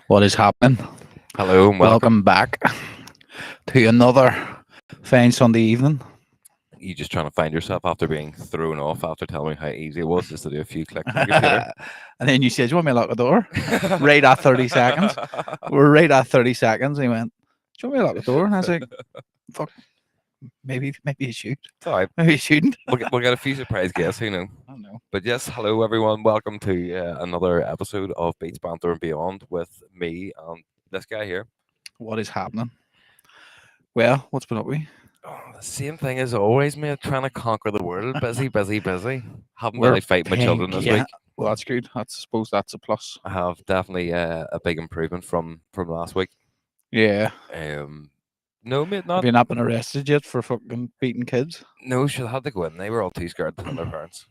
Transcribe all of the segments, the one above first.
What is happening? Hello and welcome. Welcome back to another fine Sunday evening. You just trying to find yourself after being thrown off after telling me how easy it was just to do a few clicks on the computer. And then you said, "Do you want me to lock the door?" Right at 30 seconds. We're right at 30 seconds. And he went, "Do you want me to lock the door?" And I was like, "Fuck, maybe you should. It's all right. Maybe you shouldn't." We'll get a few surprise guests, who know. I don't know. But yes, hello everyone. Welcome to another episode of Beats Banter and Beyond with me and this guy here. What is happening? Well, what's been up with you? Oh, the same thing as always, mate. Trying to conquer the world. Busy, busy, busy. Haven't been We're out fighting my children this yeah. week. Well, that's good. I suppose that's a plus. I have definitely a big improvement from last week. Yeah. No, mate, Have not. you not been arrested yet for fucking beating kids? No, she had to go in. They were all too scared to tell their parents.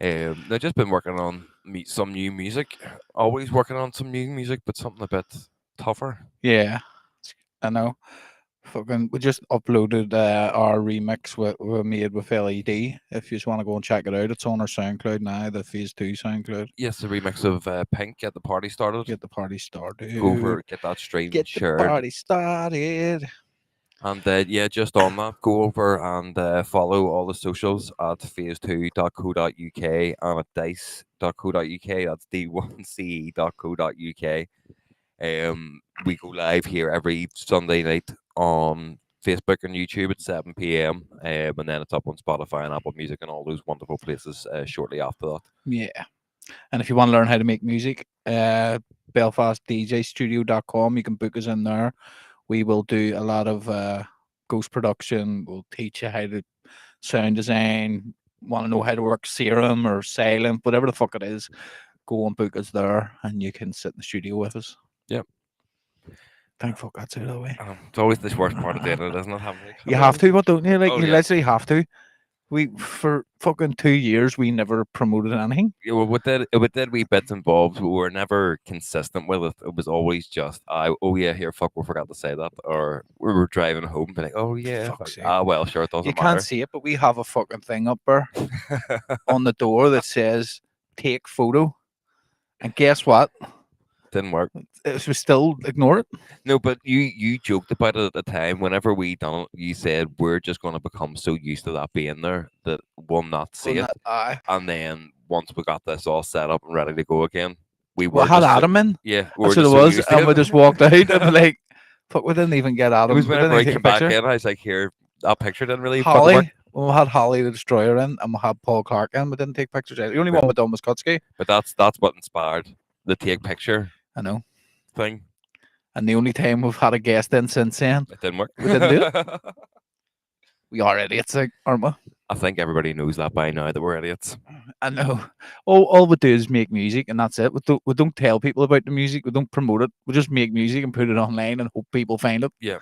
They've just been working on some new music. Always working on some new music, but something a bit tougher. Yeah. I know. Fucking, we just uploaded our remix we made with LED. If you just want to go and check it out, it's on our SoundCloud now, the Phase 2 SoundCloud. Yes, the remix of Pink, Get the Party Started. Get the party started. Go over, get that stream Get the shared. party started. And yeah, just on that, go over and follow all the socials at phase2.co.uk and at dice.co.uk. That's d1ce.co.uk. We go live here every Sunday night on Facebook and YouTube at 7 p.m. And then it's up on Spotify and Apple Music and all those wonderful places shortly after that. Yeah. And if you want to learn how to make music, belfastdjstudio.com, you can book us in there. We will do a lot of ghost production. We'll teach you how to sound design, want to know how to work serum or silent, whatever the fuck it is. Go and book us there and you can sit in the studio with us. Yep. Thank fuck that's out of the way. It's always the worst part of doing it, isn't it? You have to, but don't you? Like, Oh, you yeah. literally have to. We, for fucking 2 years, we never promoted anything. Yeah, well, with that wee bits and bobs, we were never consistent with it. It was always just, oh yeah, here, fuck, we forgot to say that. Or we were driving home and be like, oh yeah, Fuck's sake. well, sure, it doesn't You matter. can't see it, but we have a fucking thing up there on the door that says "take photo," and guess what? Didn't work. We still ignore it. No, but you joked about it at the time. Whenever we done it, you said we're just going to become so used to that being there that we'll not see it. Aye. And then once we got this all set up and ready to go again, we We were had just Adam in. yeah, we That's were what it just so was, used to and we it. just walked out and be like, "Fuck, we didn't even get Adam." It was We whenever didn't I even came take a back picture. in, I was like, here, that picture didn't really fucking work. Holly, we had Holly the Destroyer in, and we had Paul Clark in. We didn't take pictures. The only one we done was Kutsky. But that's what inspired the take picture I know. thing. And the only time we've had a guest in since then, It didn't work. we didn't do it. We are idiots, like, aren't we? I think everybody knows that by now that we're idiots. I know. All we do is make music, and that's it. We don't tell people about the music. We don't promote it. We just make music and put it online and hope people find it. Yeah,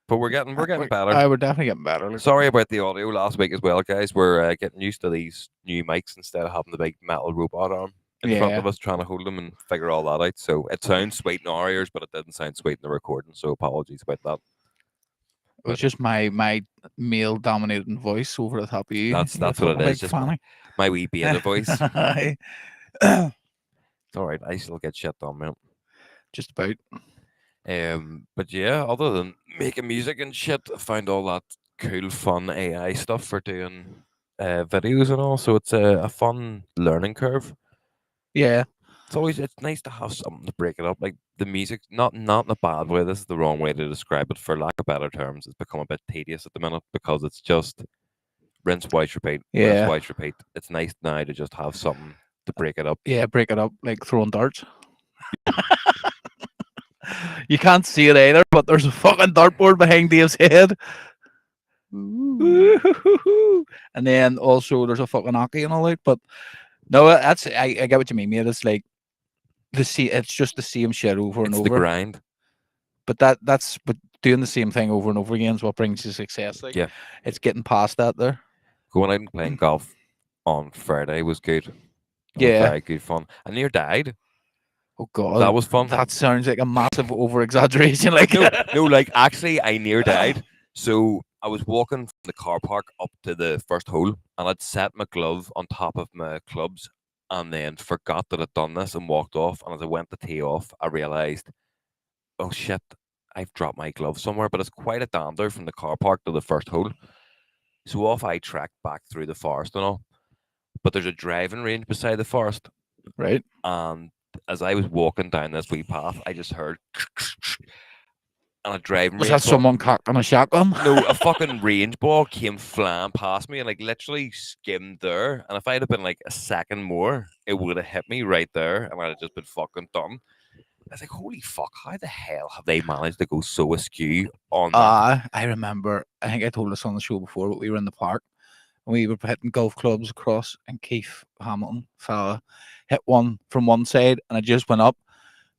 but we're getting better. We're definitely getting better. Like, Sorry about the audio last week as well, guys. We're getting used to these new mics instead of having the big metal robot arm in front Yeah. of us trying to hold them and figure all that out. So it sounds sweet in our ears, but it didn't sound sweet in the recording. So apologies about that. it was just my male dominating voice over the top of you. That's You're a what it fucking is. big Just fanny. my wee beta voice. Aye. It's all right. I still get shit done, man. Just about. But yeah, other than making music and shit, I found all that cool, fun AI stuff for doing videos and all. So it's a fun learning curve. Yeah. It's nice to have something to break it up. Like the music, not in a bad way. This is the wrong way to describe it. For lack of better terms, it's become a bit tedious at the minute because it's just rinse, wash, repeat. Yeah. Rinse, wash, repeat. It's nice now to just have something to break it up. Yeah, break it up like throwing darts. You can't see it either, but there's a fucking dartboard behind Dave's head. Woo-hoo-hoo. And then also there's a fucking hockey and all that. But no, that's I get what you mean, mate. It's like it's just the same shit over and It's the over. grind. But that's doing the same thing over and over again is what brings you success. Like, Yeah. It's getting past that there. Going out and playing golf on Friday was good. It was Yeah. very good fun. I near died. Oh god. That was fun. That sounds like a massive over exaggeration. Like no, like actually I near died. So I was walking from the car park up to the first hole and I'd set my glove on top of my clubs and then forgot that I'd done this and walked off. And as I went to tee off, I realised, oh shit, I've dropped my glove somewhere. But it's quite a dander from the car park to the first hole. So off I trekked back through the forest and all. But there's a driving range beside the forest. Right. And as I was walking down this wee path, I just heard and a driving Was range that ball. someone cocking a shotgun? No, a fucking range ball came flying past me and like literally skimmed there. And if I'd have been like a second more, it would have hit me right there, and I'd have just been fucking done. I was like, holy fuck, how the hell have they managed to go so askew on that? I remember. I think I told us on the show before, but we were in the park and we were hitting golf clubs across, and Keith Hamilton fella hit one from one side, and it just went up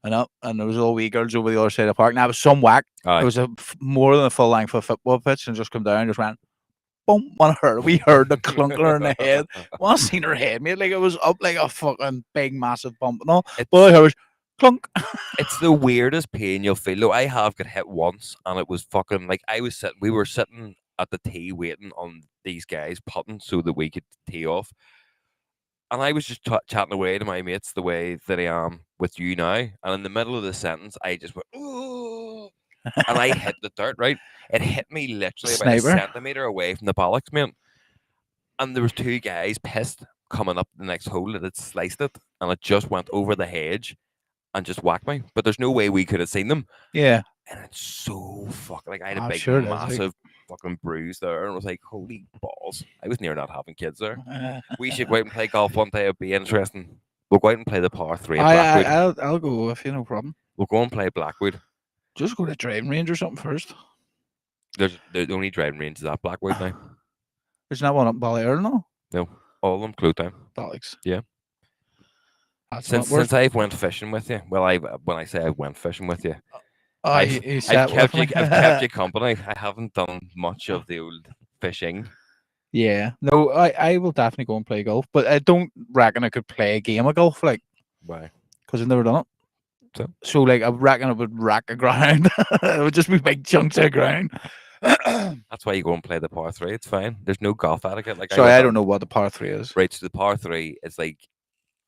and up, and there was all wee girls over the other side of the park. Now it was some whack. Aye. It was more than a full length of a football pitch, and just come down, and just went boom on her. We heard the clunker in the head. Well, I seen her head, mate. Like it was up like a fucking big, massive bump and all. But I heard was clunk. It's the weirdest pain you'll feel. Look, I have got hit once, and it was fucking like we were sitting at the tee waiting on these guys putting so that we could tee off. And I was just chatting away to my mates the way that I am with you now. And in the middle of the sentence, I just went, ooh, and I hit the dirt, right? It hit me literally about a Sniper. centimetre away from the bollocks, man. And there was two guys pissed coming up the next hole that had sliced it, and it just went over the hedge and just whacked me. But there's no way we could have seen them. Yeah. And it's so fucking like I had a I'm big, sure it is, like- massive fucking bruise there, and I was like, holy balls. I was near not having kids there. We should go out and play golf one day. It'd be interesting. We'll go out and play the par 3 at Blackwood. I'll go with you, no problem. We'll go and play Blackwood. Just go to driving range or something first. There's the only driving range is at Blackwood now. There's not one up in Ballyer, no? No, all of them closed down. Bollocks. Yeah. That's Since I've went fishing with you, well, when I say I went fishing with you, I've kept you company. I haven't done much of the old fishing. Yeah. No, I will definitely go and play golf, but I don't reckon I could play a game of golf, like, Why? because I've never done it. So like, I reckon I would rack a ground. It would just be big chunks of ground. That's why you go and play the par 3. It's fine. There's no golf etiquette. Like Sorry, I don't know what the par 3 is. Right, so the par 3 is like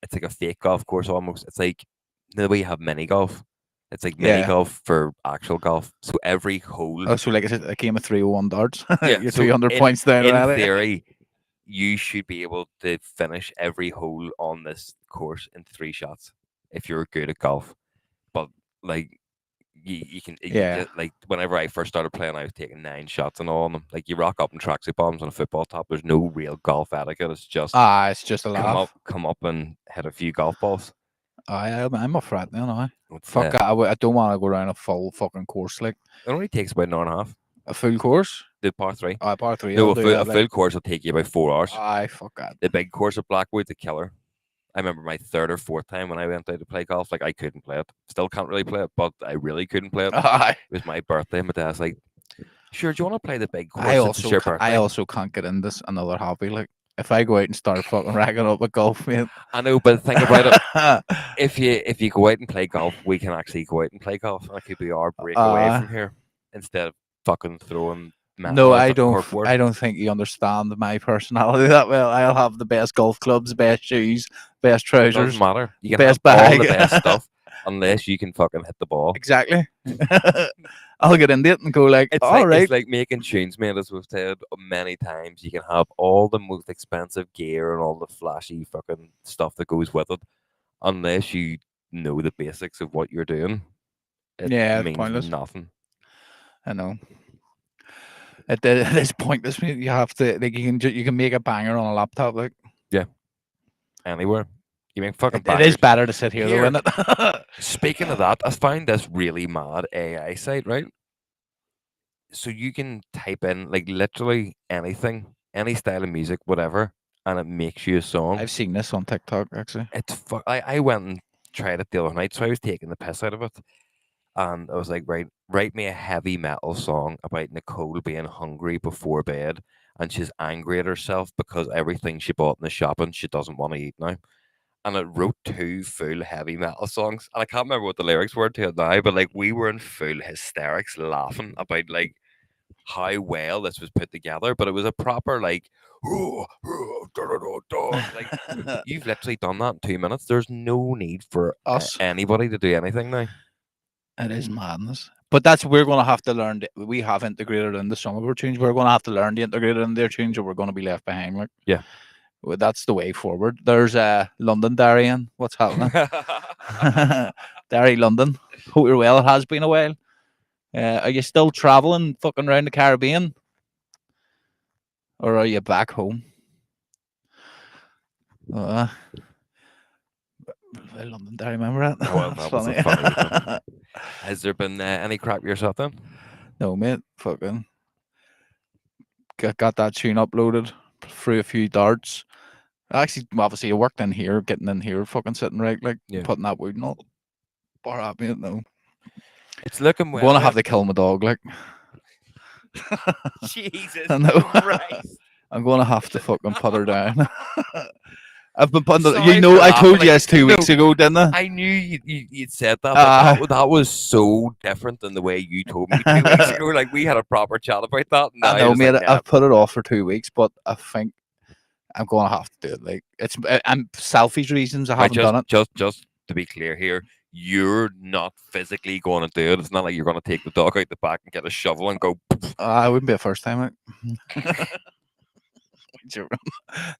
it's like a fake golf course almost. It's like the way you have mini golf. It's like mini golf for actual golf. So every hole. Oh, so like it's a game of 301 darts. Yeah, You're so 300 points down. In theory, you should be able to finish every hole on this course in 3 shots if you're good at golf. But like you can like whenever I first started playing, I was taking 9 shots and all on them. Like you rock up in tracksuit bottoms on a football top. There's no real golf etiquette. It's just it's just a laugh. Come up and hit a few golf balls. I'm up for it now. Fuck, I don't want to go around a full fucking course like. It only takes about an hour and a half. A full course? The par 3. Par 3. No, a full course will take you about 4 hours. Fuck that. The big course at Blackwood's a killer. I remember my 3rd or 4th time when I went out to play golf. Like I couldn't play it. Still can't really play it, but I really couldn't play it. It was my birthday. My dad's like, "Sure, do you want to play the big course?" I also can't get in this another hobby. Like if I go out and start fucking racking up at golf, mate. I know, but think about it. If you go out and play golf, we can actually go out and play golf, and it could be our break away from here instead of fucking throwing. No, I don't think you understand my personality that well. I'll have the best golf clubs, best shoes, best trousers. Doesn't matter. You can best have bag. all the best stuff, unless you can fucking hit the ball. Exactly. I'll get into it and go like, It's like making tunes, man. As we've said many times, you can have all the most expensive gear and all the flashy fucking stuff that goes with it, unless you know the basics of what you're doing. It means pointless. Nothing. I know. At this point, you have to like you can make a banger on a laptop, like anywhere. You make fucking. It is better to sit here, though, isn't it? Speaking of that, I found this really mad AI site, right? So you can type in like literally anything, any style of music, whatever, and it makes you a song. I've seen this on TikTok actually. I went and tried it the other night, so I was taking the piss out of it. And I was like, right, write me a heavy metal song about Nicole being hungry before bed and she's angry at herself because everything she bought in the shopping she doesn't want to eat now. And it wrote 2 full heavy metal songs. And I can't remember what the lyrics were to it now, but like we were in full hysterics laughing about like how well this was put together, but it was a proper like, like you've literally done that in 2 minutes. There's no need for Us. anybody to do anything now. It is madness. But that's we're going to have to learn. We have integrated into some of our tunes. We're going to have to learn to integrate it in their tunes, or we're going to be left behind. Like, Yeah. well, that's the way forward. There's London Darien. What's happening? Derry, London. Hope you're well. It has been a while. Are you still traveling, fucking around the Caribbean, or are you back home? Uh, London Derry, remember that? Oh, well, That's that was a funny. funny wee one. Has there been any crap yourself then? No, mate. Fucking got that tune uploaded through a few darts. Actually, obviously, I worked in here, getting in here, fucking sitting right, like Yeah. putting that wood and all. Bar at me, no. It's looking I'm well. gonna eh? have to kill my dog, like. Jesus I know. Christ. I'm gonna have to fucking put her down. I've been putting. Sorry You know, for I told laughing, you like, this 2 weeks no. ago, didn't I? I knew you'd said that, but Uh, that was so different than the way you told me 2 weeks ago. Like we had a proper chat about that. I Now you're know, just mate. like, nah. I've put it off for 2 weeks, but I think I'm gonna have to do it. Like it's, I'm selfish reasons I Right, haven't done it. just to be clear here, you're not physically going to do it. It's not like you're going to take the dog out the back and get a shovel and go. I wouldn't be a first time.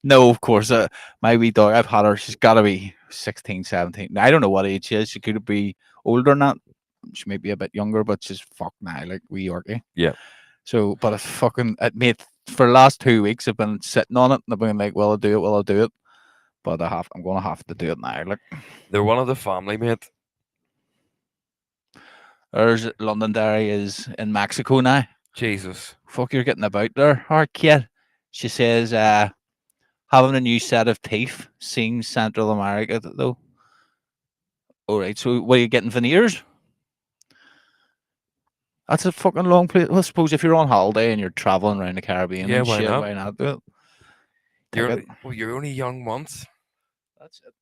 No, of course. My wee dog, I've had her. She's got to be 16, 17. I don't know what age she is. She could be older than that. She may be a bit younger, but she's fuck now, like wee Yorkie. Yeah. So, but I fucking, mate, for the last 2 weeks, I've been sitting on it and I've been like, well, I'll do it, well, I'll do it. But I'm going to have to do it now. Like, They're one of the family, mate. there's Londonderry is in Mexico now. Jesus. Fuck, you're getting about there. Our kid, she says, having a new set of teeth seems Central America, though. All right, so what are you getting, veneers? That's a fucking long place. Well, I suppose if you're on holiday and you're traveling around the Caribbean Yeah, and why shit, not? why not do it? You're you're only young once. That's it.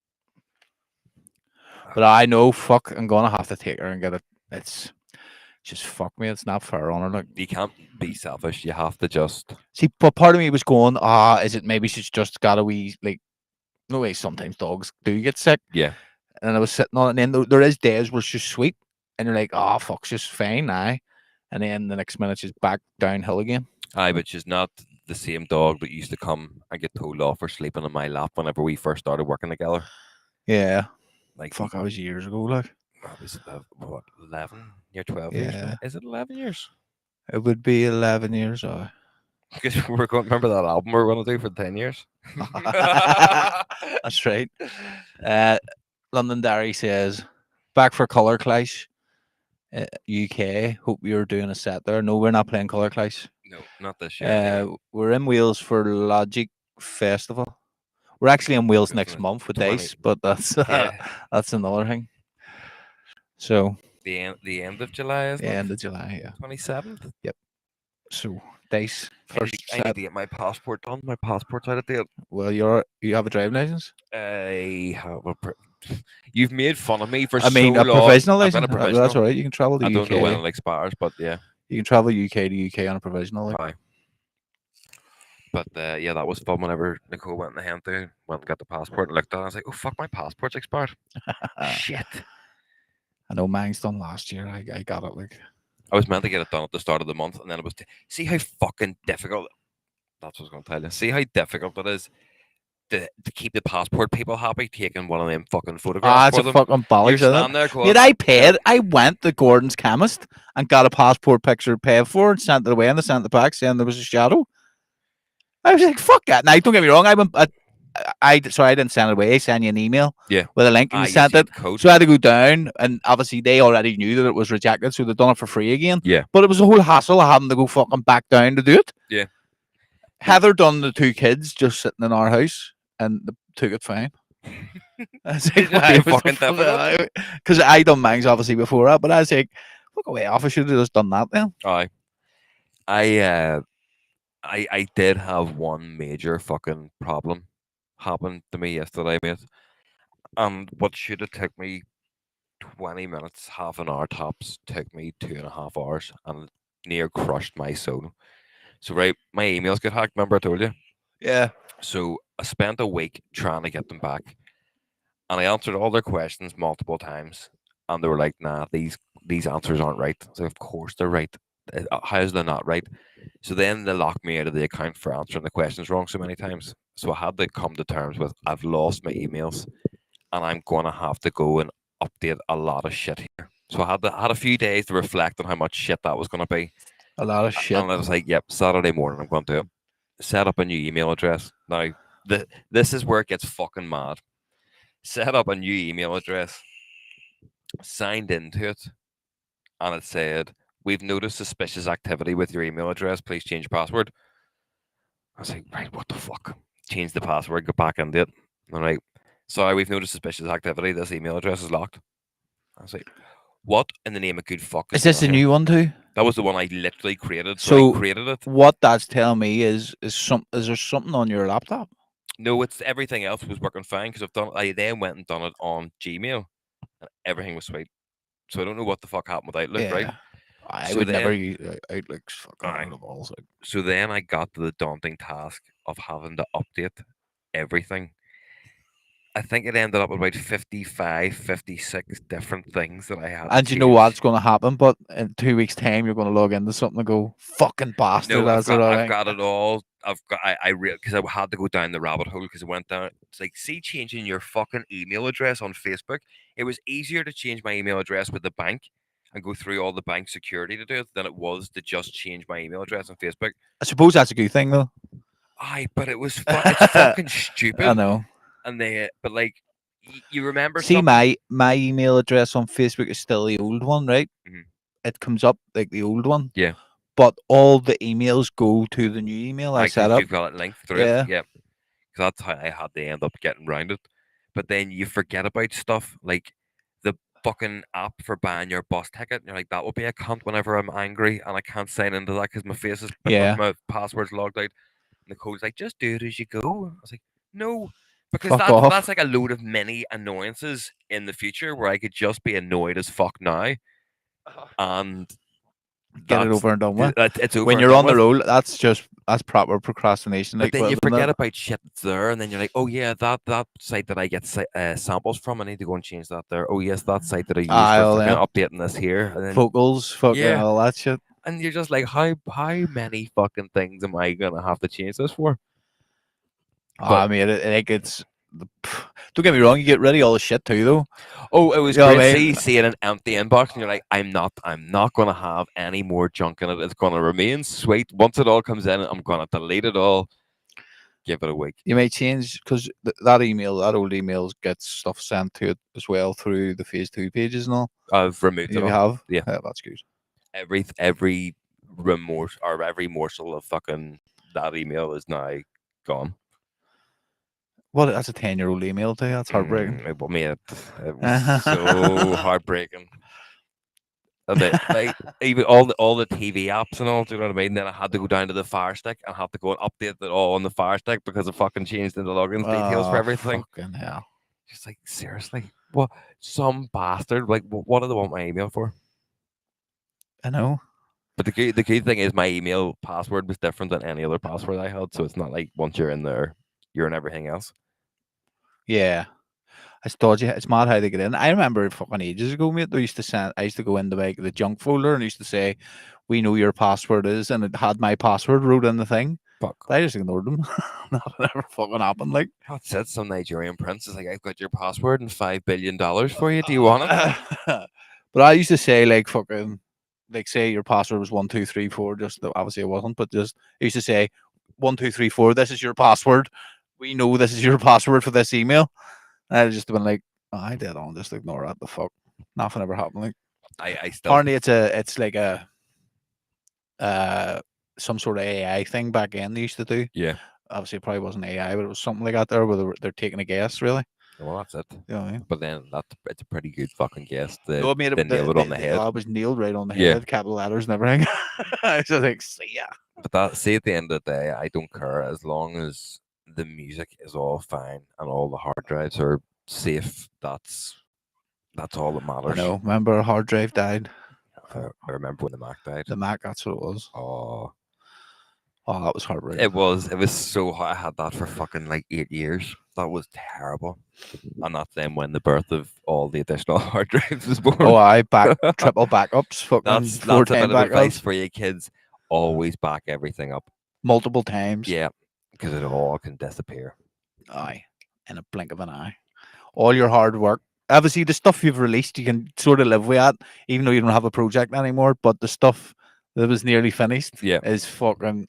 But I know, fuck, I'm gonna have to take her and get it. It's just fuck me. It's not fair on her. Like, You can't be selfish. You have to just. see, but part of me was going, is it maybe she's just got a wee like? No way. Sometimes dogs do get sick. Yeah. And I was sitting on it, and then there is days where she's sweet, and you're like, oh fuck, she's fine, aye. And then the next minute she's back downhill again. Aye, but she's not the same dog that used to come and get told off for sleeping on my lap whenever we first started working together. Yeah. Like, Fuck, I was years ago. Like, I was what 11? You're 12 years now. yeah, Is it 11 years? it would be 11 years. Because we're going. Remember that album we're going to do for 10 years? That's right. Londonderry says, back for Colour Clash, UK. Hope you're doing a set there. No, we're not playing Colour Clash. No, not this year. Anyway. We're in Wales for Logic Festival. We're actually in Wales Good next for month with 20 Dice, but that's Yeah. that's another thing. So The end of July, isn't the it? end of July, yeah. 27th. So Dice I need, first I need set. to get my passport done. My passport's out of date. Well, you have a driving license. I have a. You've made fun of me for I mean, so a long. provisional I've got license. a provisional. That's all right. You can travel to I UK. don't know when it expires, but yeah. You can travel UK to UK on a provisional. Like. Aye. But yeah, that was fun whenever Nicole went in the hand through, went and got the passport and looked at it. I was like, oh, fuck, my passport's expired. Shit. I know mine's done last year. I got it like. I was meant to get it done at the start of the month, and then it was. See how fucking difficult. That's what I was going to tell you. See how difficult it is to keep the passport people happy, taking one of them fucking photographs It's for a them. fucking You're bollocks, isn't standing it? there going, Mate, I paid. I went to Gordon's chemist and got a passport picture paid for and sent it away, and they sent it back saying there was a shadow. I was like, fuck that. Now, don't get me wrong. Sorry, I didn't send it away. I sent you an email Yeah. with a link and you yes, sent you it. had the code. So I had to go down, and obviously they already knew that it was rejected, so they've done it for free again. Yeah. But it was a whole hassle of having to go fucking back down to do it. Yeah. Heather done the 2 kids just sitting in our house, and they took it fine. I was like, It'd be fucking difficult. because I done mine obviously before that, but I was like, fuck away off. I should have just done that then. Aye. I did have one major fucking problem happen to me yesterday, mate. And what should have took me 20 minutes, half an hour tops, took me 2.5 hours. And near crushed my soul. So right, my emails get hacked. Remember I told you? Yeah. So I spent a week trying to get them back, and I answered all their questions multiple times, and they were like, "Nah, these answers aren't right." So of course they're right. How is they not right? So then they locked me out of the account for answering the questions wrong so many times. So I had to come to terms with I've lost my emails, and I'm gonna have to go and update a lot of shit here. So I had a few days to reflect on how much shit that was gonna be, A lot of shit. and I was like, "Yep, Saturday morning I'm going to set up a new email address." Now, this is where it gets fucking mad. Set up a new email address, signed into it, and it said, "We've noticed suspicious activity with your email address. Please change your password." I was like, "Right, what the fuck?" Change the password, go back into it. All right. Sorry, we've noticed suspicious activity. This email address is locked. I was like, what in the name of good fuck is Is going this on a here? new one too? That was the one I literally created. So I So created it. what that's telling me is there something on your laptop? No, it's everything else was working fine because I then went and done it on Gmail and everything was sweet. So I don't know what the fuck happened with Outlook, right? Yeah. I So would never then, use Outlook's fucking I load of balls. Like, so then I got to the daunting task of having to update everything. I think it ended up with about 55, 56 different things that I had to and you know change. what's going to happen, but in 2 weeks' time, you're going to log into something and go, fucking bastard, No, that's what I I've think. got it all. Because I had to go down the rabbit hole because I went down. It's like, see, changing your fucking email address on Facebook. It was easier to change my email address with the bank and go through all the bank security to do it than it was to just change my email address on Facebook. I suppose that's a good thing, though. Aye, but it's fucking I stupid. know. And but like, you remember See, something? my email address on Facebook is still the old one, right? Mhm. It comes up like the old one, Yeah, but all the emails go to the new email I I set because up. you've got it linked through it. Yeah. Yeah, because that's how I had to end up getting round it. But then you forget about stuff like the fucking app for buying your bus ticket. And you're like, that will be a cunt whenever I'm angry and I can't sign into that because my face is Yeah. my password's logged out. And the code's like, just do it as you go. I was like, no, because Fuck that's off. like a load of many annoyances in the future where I could just be annoyed as fuck now, and Get it over and done with. it's over When and you're done on the with. roll, that's proper procrastination. But Like, then well, you isn't it? forget about shit that's there, and then you're like, oh yeah, that site that I get samples from, I need to go and change that there. Oh yes, that site that I use for I'll fucking updating this here, and then vocals, fucking yeah, all that shit. and you're just like, how many fucking things am I gonna have to change this for? But I mean, like it's. Don't get me wrong, you get rid of all the shit too, though. oh, it was You know what great. I mean? Seeing an empty inbox, and you're like, I'm not gonna have any more junk in it. It's gonna remain sweet. Once it all comes in, I'm gonna delete it all. Give it a week. You may change because that email, that old email, gets stuff sent to it as well through the phase two pages and all. I've removed it If you all. have, Yeah, yeah, that's good. every remorse or every morsel of fucking that email is now gone. What? That's a 10-year-old email too. That's heartbreaking. It was so heartbreaking. And it, like even all the TV apps and all, do you know what I mean? Then I had to go down to the Fire Stick and have to go and update it all on the Fire Stick because I fucking changed in the login details for Oh everything. fucking hell! Just like seriously, what some bastard like what do they want my email for? I know. But the key thing is my email password was different than any other password I had, so it's not like once you're in there, you're in everything else. Yeah, it's dodgy. It's mad how they get in. I remember fucking ages ago, mate. They used to send. I used to go into like the junk folder and used to say, "We know your password is," and it had my password wrote in the thing. Fuck. But I just ignored them. Nothing ever fucking happened. Like, That's it. Some Nigerian prince is like, I've got your password and $5 billion for you. Do you want it? but I used to say like fucking like say your password was 1 2 3 4. Just obviously it wasn't, but just I used to say 1 2 3 4. This is your password. We know this is your password for this email. And I'd just been like, oh, I did on just ignore that. The fuck, nothing ever happened. Like I still apparently it's like a uh some sort of AI thing back then they used to do. yeah. Obviously it probably wasn't AI, but it was something like that there where they're taking a guess really. Well, that's it. You know what I mean? But then it's a pretty good fucking guess. No, it made They it. nailed it on the head. I was nailed right on the Yeah. head, capital letters and everything. I was just like, see ya. But that see at the end of the day, I don't care as long as the music is all fine and all the hard drives are safe. That's all that I matters. know. Remember, a hard drive died. I remember when the Mac died. The Mac, that's what it was. Oh, Oh, that was heartbreaking. it was so hard. I had that for fucking like 8 years. That was terrible. And that's then when the birth of all the additional hard drives was born. Oh, I triple backups, fucking four That's a bit time of advice backups, for you kids. Always back everything up. multiple times. Yeah, because it all can disappear. Aye, in a blink of an eye. All your hard work. Obviously, the stuff you've released, you can sort of live with that, even though you don't have a project anymore. But the stuff that was nearly finished Yeah. is fucking.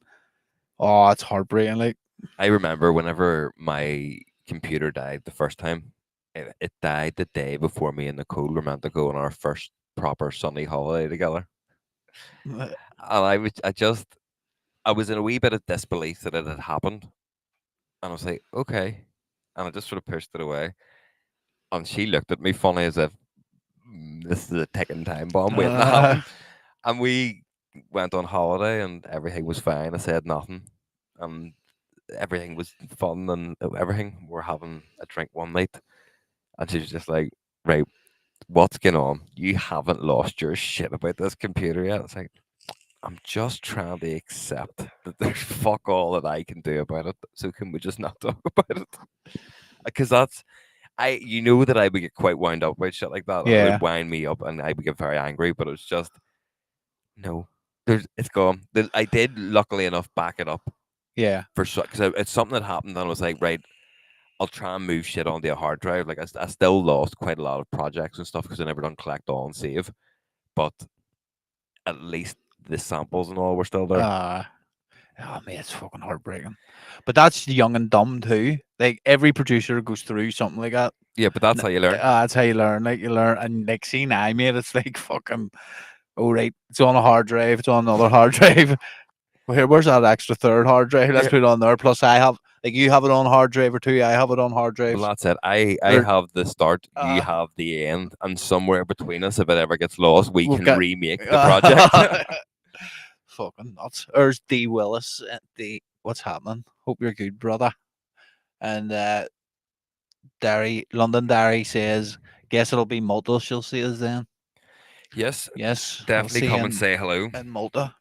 Oh, it's heartbreaking. Like, I remember whenever my computer died the first time, it died the day before me and Nicole were meant to go on our first proper sunny holiday together. uh, And I was in a wee bit of disbelief that it had happened. And I was like, okay. And I just sort of pushed it away. And she looked at me funny as if this is a ticking time bomb waiting to happen. And we went on holiday and everything was fine. I said nothing. And everything was fun and everything. We're having a drink one night. And she's just like, right, what's going on? You haven't lost your shit about this computer yet. It's like, I'm just trying to accept that there's fuck all that I can do about it. So can we just not talk about it? Because you know that I would get quite wound up about shit like that, and it yeah, would wind me up, and I would get very angry. But it was just no, it's gone. I did luckily enough back it up yeah. for because it's something that happened, and I was like, right, I'll try and move shit onto a hard drive. Like I still lost quite a lot of projects and stuff because I never done collect all and save, but at least the samples and all were still there. Oh man, it's fucking heartbreaking. But that's young and dumb too. Like every producer goes through something like that. Yeah, but that's how you learn. That's how you learn. Like you learn, and like see now, mate, it's like fucking. Oh right, it's on a hard drive. It's on another hard drive. Well, here, where's that extra third hard drive? Let's Yeah. put it on there. Plus, I have like you have it on hard drive or two. I have it on hard drives. Well, that's it. I They're- have the start, you Uh, have the end, and somewhere between us, if it ever gets lost, we We've can got- remake the project. Fucking nuts. There's D Willis. D, what's happening? Hope you're good, brother. And London Derry says, guess it'll be Malta. She'll see us then. Yes, Yes, I'll definitely see come you and say hello. in Malta.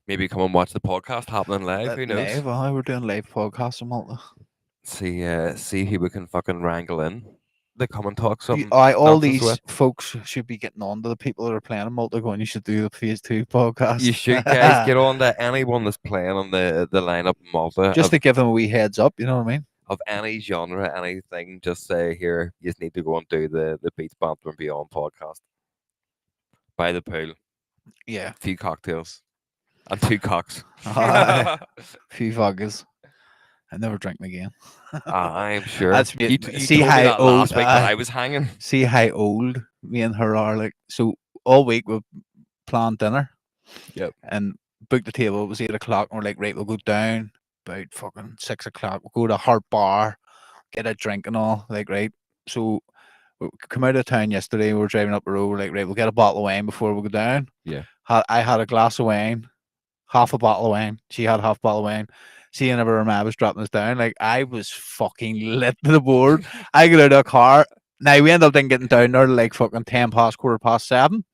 Maybe come and watch the podcast happening live. Who knows? Live. We're doing live podcasts in Malta. See who we can fucking wrangle in. They come and talk some All nonsense these with. folks should be getting on to the people that are playing in Malta going, you should do the phase 2 podcast. You should, guys, get on to anyone that's playing on the lineup in Malta. Just to give them a wee heads up, you know what I mean? Of any genre, anything, just say here, you just need to go and do the Beats Banter Beyond podcast. By the pool. Yeah. A few cocktails. And 2 cocks. Few fuckers. I never drink again. I'm sure. That's you see told me how that old last week when I was hanging. see how old me and her are. Like, so all week we've planned dinner. Yep. And booked the table. It was 8 o'clock. And we're like, right, we'll go down about fucking 6 o'clock. We'll go to Heart Bar, get a drink and all. Like, right. So we come out of town yesterday. We were driving up the road. We're like, right, we'll get a bottle of wine before we go down. Yeah. I had a glass of wine, half a bottle of wine. She had half a bottle of wine. See, whenever her man was dropping us down, like I was fucking lit to the board. I got out of the car. Now we ended up then getting down there like fucking 10 past, 7:15.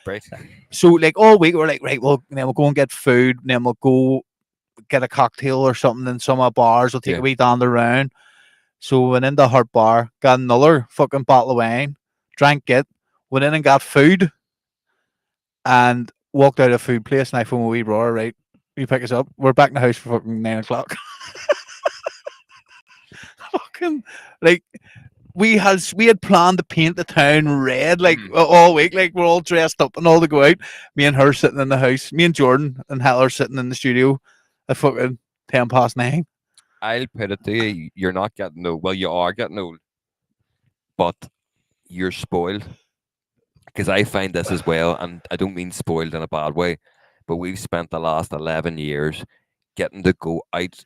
Right. So like all week we're like, right, well then we'll go and get food, and then we'll go get a cocktail or something in some of the bars. We'll take Yeah. a wee down the round. So we went into the Heart Bar, got another fucking bottle of wine, drank it, went in and got food, and walked out of the food place. And I phoned my wee brother, right, you pick us up. We're back in the house for fucking 9 o'clock. Fucking like we had planned to paint the town red like all week. Like we're all dressed up and all to go out. Me and her sitting in the house. Me and Jordan and Heather sitting in the studio at fucking 9:10. I'll put it to you, you're not getting old. Well, you are getting old, but you're spoiled. Because I find this as well, and I don't mean spoiled in a bad way, but we've spent the last 11 years getting to go out,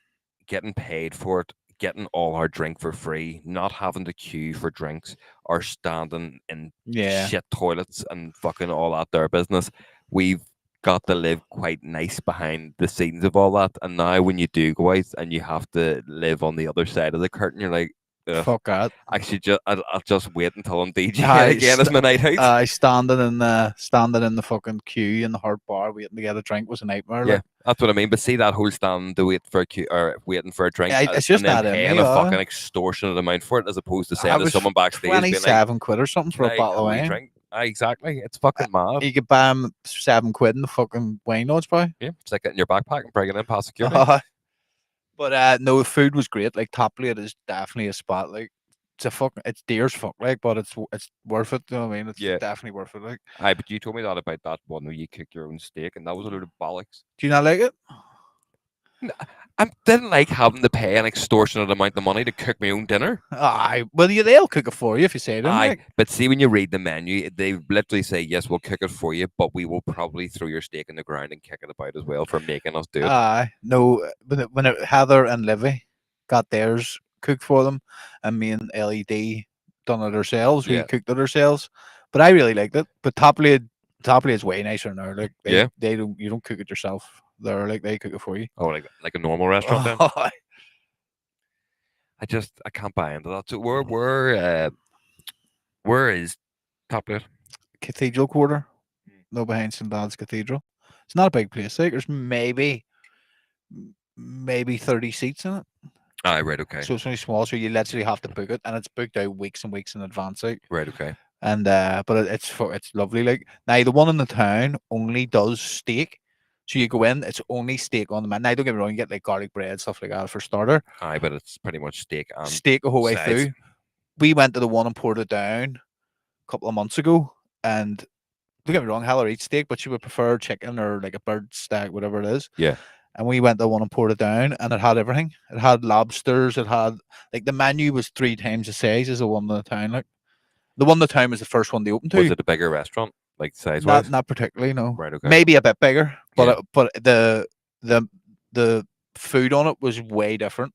getting paid for it, getting all our drink for free, not having to queue for drinks, or standing in Yeah. shit toilets and fucking all that their business. We've got to live quite nice behind the scenes of all that. And now when you do go out and you have to live on the other side of the curtain, you're like, Ugh. Fuck that. Actually, I'll just wait until I'm DJing I again as my night out. standing in the fucking queue in the hard bar waiting to get a drink was a nightmare. Yeah, Like, that's what I mean. But see that whole stand to wait for a queue or waiting for a drink, it's and just then that in paying me. a fucking extortionate amount for it, as opposed to saying I to was someone backstage, being like, 27 quid or something "Can for a I bottle have of a wee wine. drink?" Exactly. It's fucking mad. You could buy him 7 quid in the fucking wine notes, probably. Yeah, it's like getting your backpack and bringing it in past security. But no, the food was great. Like Top Plate is definitely a spot. Like it's dear as fuck. Like, but it's worth it. You know what I mean? It's Yeah. definitely worth it. Like, Aye, but you told me that about that one where you cooked your own steak, and that was a load of bollocks. do you not like it? I didn't like having to pay an extortionate amount of money to cook my own dinner. Aye, well, they'll cook it for you if you say to them. Aye, Like, but see, when you read the menu, they literally say, "Yes, we'll cook it for you, but we will probably throw your steak in the ground and kick it about as well for making us do it." aye, no. Heather and Livy got theirs cooked for them, and me and LED done it ourselves. We Yeah. cooked it ourselves, but I really liked it. But Top Plate is way nicer now. Like, Yeah. you don't cook it yourself. They're like they cook it for you. Oh, like a normal restaurant then. Aye. I can't buy into that. So where is Top Plate? Cathedral Quarter, Hmm. no behind St. Dad's Cathedral. It's not a big place. Like, there's maybe 30 seats in it. Aye, right, okay, So it's only small, so you literally have to book it, and it's booked out weeks and weeks in advance. Like, right, okay. and but it's lovely. Like, now the one in the town only does steak, so you go in, it's only steak on the menu. Now don't get me wrong, you get like garlic bread, stuff like that for starter. Aye, but it's pretty much steak and Steak the whole way sides. through. We went to the one in Portadown a couple of months ago, and don't get me wrong, Heather eats steak, but she would prefer chicken or like a bird steak, whatever it is. Yeah. And we went to one and poured it down, and it had everything. It had lobsters. It had like the menu was 3 times the size as the one in the town. Like, the one in the town was the first one they opened to. Was it a bigger restaurant, like size wise? Not particularly, no. Right, okay. Maybe a bit bigger, but Yeah. but the food on it was way different.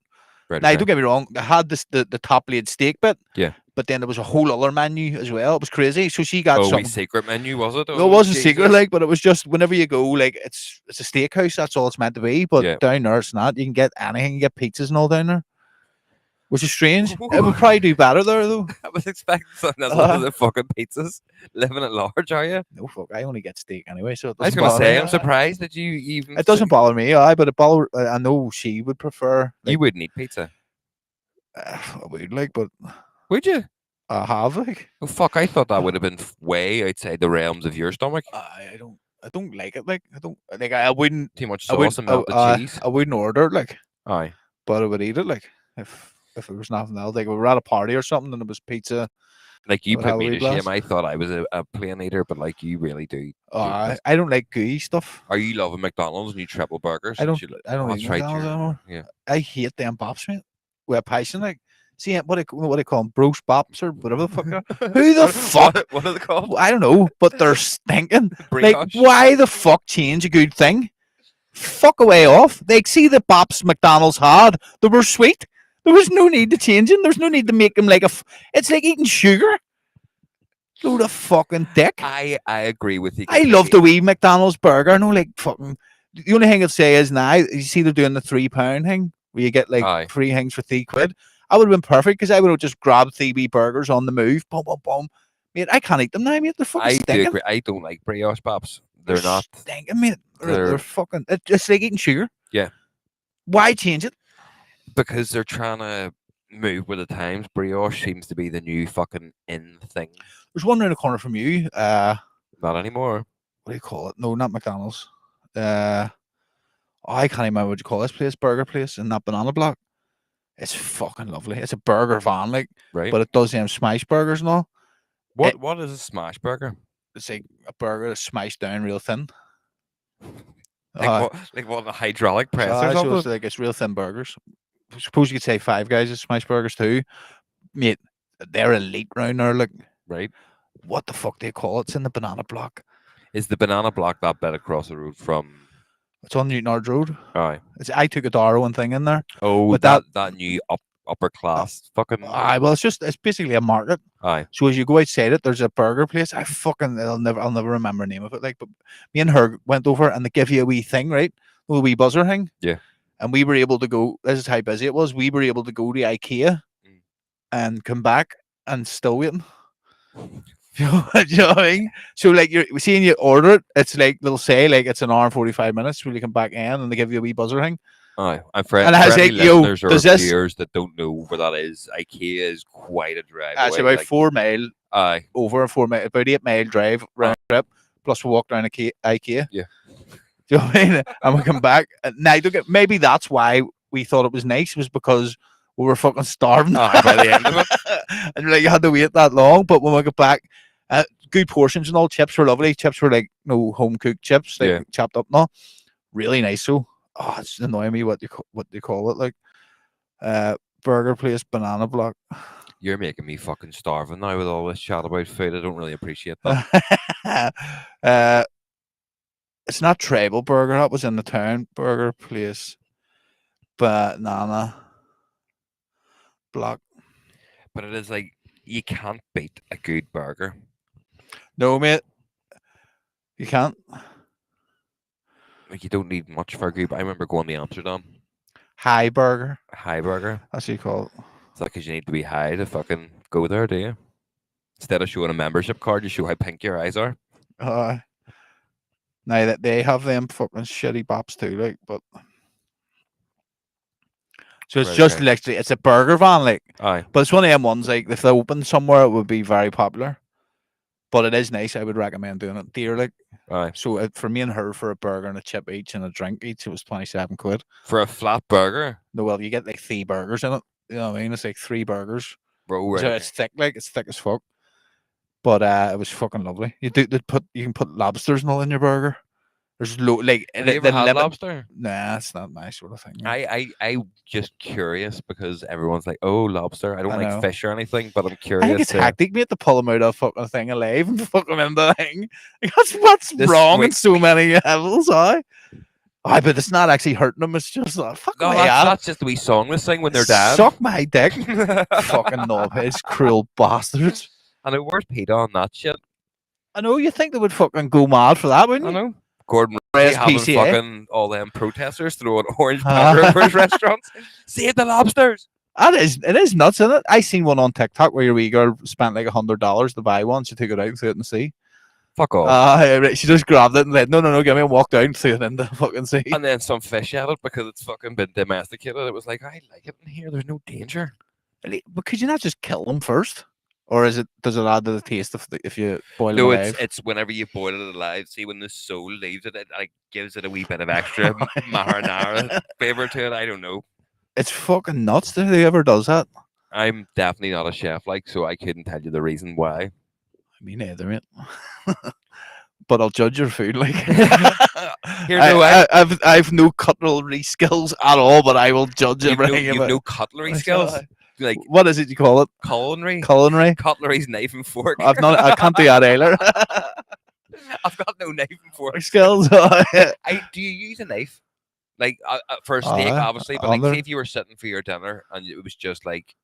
Right, Now okay. don't get me wrong, it had the top laid steak bit. Yeah. But then there was a whole other menu as well. It was crazy. So she got Oh, wee something. secret menu, was it? No, Oh, it wasn't secret, Jesus. like, but it was just whenever you go, like, it's a steakhouse. That's all it's meant to be. But Yeah. down there, it's not. You can get anything. You get pizzas and all down there, which is strange. It Ooh. would probably do better there, though. I was expecting something else other than fucking pizzas. Living at large, are you? No, fuck. I only get steak anyway, so it I was doesn't going to bother say, me. I'm surprised that you even. It doesn't bother me, but it bother. I know she would prefer. You Like, wouldn't eat pizza, I would like, but would you? I have like. Oh fuck! I thought that would have been way outside the realms of your stomach. I don't. I don't like it. Like, I don't like. I wouldn't. Too much I wouldn't. sauce and melted cheese. I wouldn't order it. Like, Aye. but I would eat it. Like, if it was nothing else, like we were at a party or something, and it was pizza. Like you With put me to Halloween shame. I thought I was a plain eater, but like you really do. I don't like gooey stuff. Are you loving McDonald's and you triple burgers? I don't. You, I don't that's eat right, McDonald's you're- anymore. Yeah. I hate them bops, mate. With a passion, like. See what they call them, broach bops or whatever the fuck. Who the fuck? What are they called? I don't know, but they're stinking. Like, Brioche? why the fuck change a good thing? Fuck away off. Like, see the bops McDonald's had. They were sweet. There was no need to change them. There's no need to make them like it's like eating sugar. Load of fucking dick. I agree with you. I love the wee McDonald's burger. No, like fucking. The only thing I'd say is now you see they're doing the £3 thing where you get like Aye. 3 things for £3. I would have been perfect because I would have just grabbed 3 wee burgers on the move. Boom, boom, boom. Mate, I can't eat them now, mate. They're fucking I do stinking. agree. I don't like brioche pops. They're not. stinking, mate. They're they're- fucking. It's just like eating sugar. Yeah. Why change it? Because they're trying to move with the times. Brioche seems to be the new fucking in thing. There's one around the corner from you. Not anymore. What do you call it? No, not McDonald's. I can't remember what you call this place. Burger place in that banana block. It's fucking lovely. It's a burger van, like, Right. but it does them smash burgers and all. What is a smash burger? It's like a burger that's smashed down real thin. Like what a hydraulic press or So something? it's like it's real thin burgers. I suppose you could say Five Guys is smash burgers too. Mate, they're elite round there. Like, Right. what the fuck do you call it? It's in the banana block. Is the banana block that bit across the road from? It's on Newton Ards Road. Aye. I took a Darwin thing in there. Oh, But that new upper class fucking. Well, it's basically a market. Aye. So as you go outside it, there's a burger place. I'll never remember the name of it. Like, but me and her went over and they give you a wee thing, right? A wee buzzer thing. Yeah. And we were able to go. This is how busy it was. We were able to go to IKEA and come back and still waiting. Do you know what I mean? So like you're seeing you order it, it's like they'll say like it's an hour and 45 minutes when you come back in and they give you a wee buzzer thing. Aye, and And I for was any like, yo, listeners or does this viewers that don't know where that is, IKEA is quite a drive it's away. about Like, 4 mile aye, over a 4 mile, about 8 mile drive round trip, plus we walk down IKEA. Yeah. Do you know what I mean? And we come back. Now, maybe that's why we thought it was nice, was because we were fucking starving. aye, by the end of it, And like you had to wait that long. But when we got back, good portions and all. Chips were lovely. Chips were like home cooked chips, like Yeah. chopped up and all. Really nice. So, it's annoying me what you call it, like burger place, banana block. you're making me fucking starving now with all this chat about food. I don't really appreciate that. It's not Treble Burger. That was in the town. Burger place, banana block. But it is like you can't beat a good burger. No, mate, you can't. Like you don't need much for a good. I remember going to Amsterdam, High burger. high burger. That's what you call it. It's not because you need to be high to fucking go there, do you? Instead of showing a membership card, you show how pink your eyes are. Now that they have them fucking shitty bops too, like, but so it's Right, just okay. literally it's a burger van, like, Aye, but it's one of them ones like if they opened somewhere, it would be very popular. But it is nice. I would recommend doing it. Dear, like, aye. so for me and her for a burger and a chip each and a drink each, it was 27 quid. For a flat burger, No, well, you get like 3 burgers in it. You know what I mean? It's like 3 burgers. bro. Right, So okay. it's thick, like it's thick as fuck. But it was fucking lovely. You can put lobsters and all in your burger. There's like Have you ever had lobster? Nah, it's not my sort of thing. Like. I just curious because everyone's like, oh, lobster. I don't I like know. fish or anything, but I'm I think curious. it's hectic, mate, to pull them out of a fucking thing alive and fuck them in the thing. Like, that's This- wrong in wait. so many levels, aye. Aye, but it's not actually hurting them. It's just fuck No, me that's, up. that's just the wee song they sing when they're dead. Suck my dick, fucking knobheads, cruel bastards. I know, where's Peter on that shit? I know you think they would fucking go mad for that, wouldn't I you? know. Gordon Ramsay having PCA. fucking all them protesters throwing orange powder over his restaurants. Save the lobsters. It is nuts, isn't it? I seen one on TikTok where your wee girl spent like $100 to buy one. She took it out and threw it in the sea. Fuck off. She just grabbed it and said, no, give me and walked down and threw it in the fucking sea. And then some fish at it because it's fucking been domesticated. It was like, I like it in here. There's no danger. But could you not just kill them first? Or does it add to the taste if you boil No, it alive? it's whenever you boil it alive. See, when the soul leaves it, it like gives it a wee bit of extra marinara flavor to it. I don't know. It's fucking nuts that whoever does that. I'm definitely not a chef, like, so I couldn't tell you the reason why. I mean, neither, mate. But I'll judge your food, like. I've no cutlery skills at all, but I will judge everything. You've no cutlery skills. Like, what is it you call it? Culinary. Cutlery's knife and fork. I can't do that either. I've got no knife and fork skills. Do you use a knife? Like for a steak, obviously, but like, say if you were sitting for your dinner and it was just like,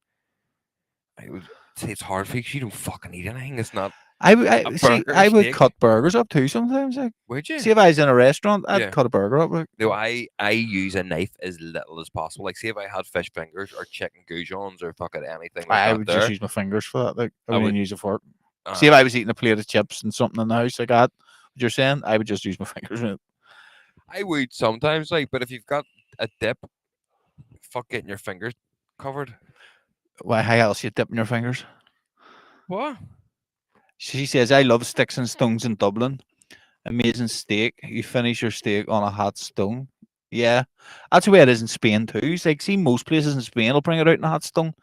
I would say it's hard for you 'cause you don't fucking eat anything. It's not. I would steak. cut burgers up too sometimes. Like, Would you? see if I was in a restaurant, I'd Yeah. cut a burger up. Like. No, I use a knife as little as possible. Like, say if I had fish fingers or chicken goujons or fucking anything like I that would there, just use my fingers for that. Like, I wouldn't use a fork. uh, See if I was eating a plate of chips and something in the house like that, what you're saying, I would just use my fingers. I would sometimes, like, but if you've got a dip, fuck getting your fingers covered. Why? How else you dipping your fingers? What? She says, "I love sticks and stones in Dublin. Amazing steak. You finish your steak on a hot stone. Yeah, that's the way it is in Spain too. It's like, see, most places in Spain will bring it out in a hot stone.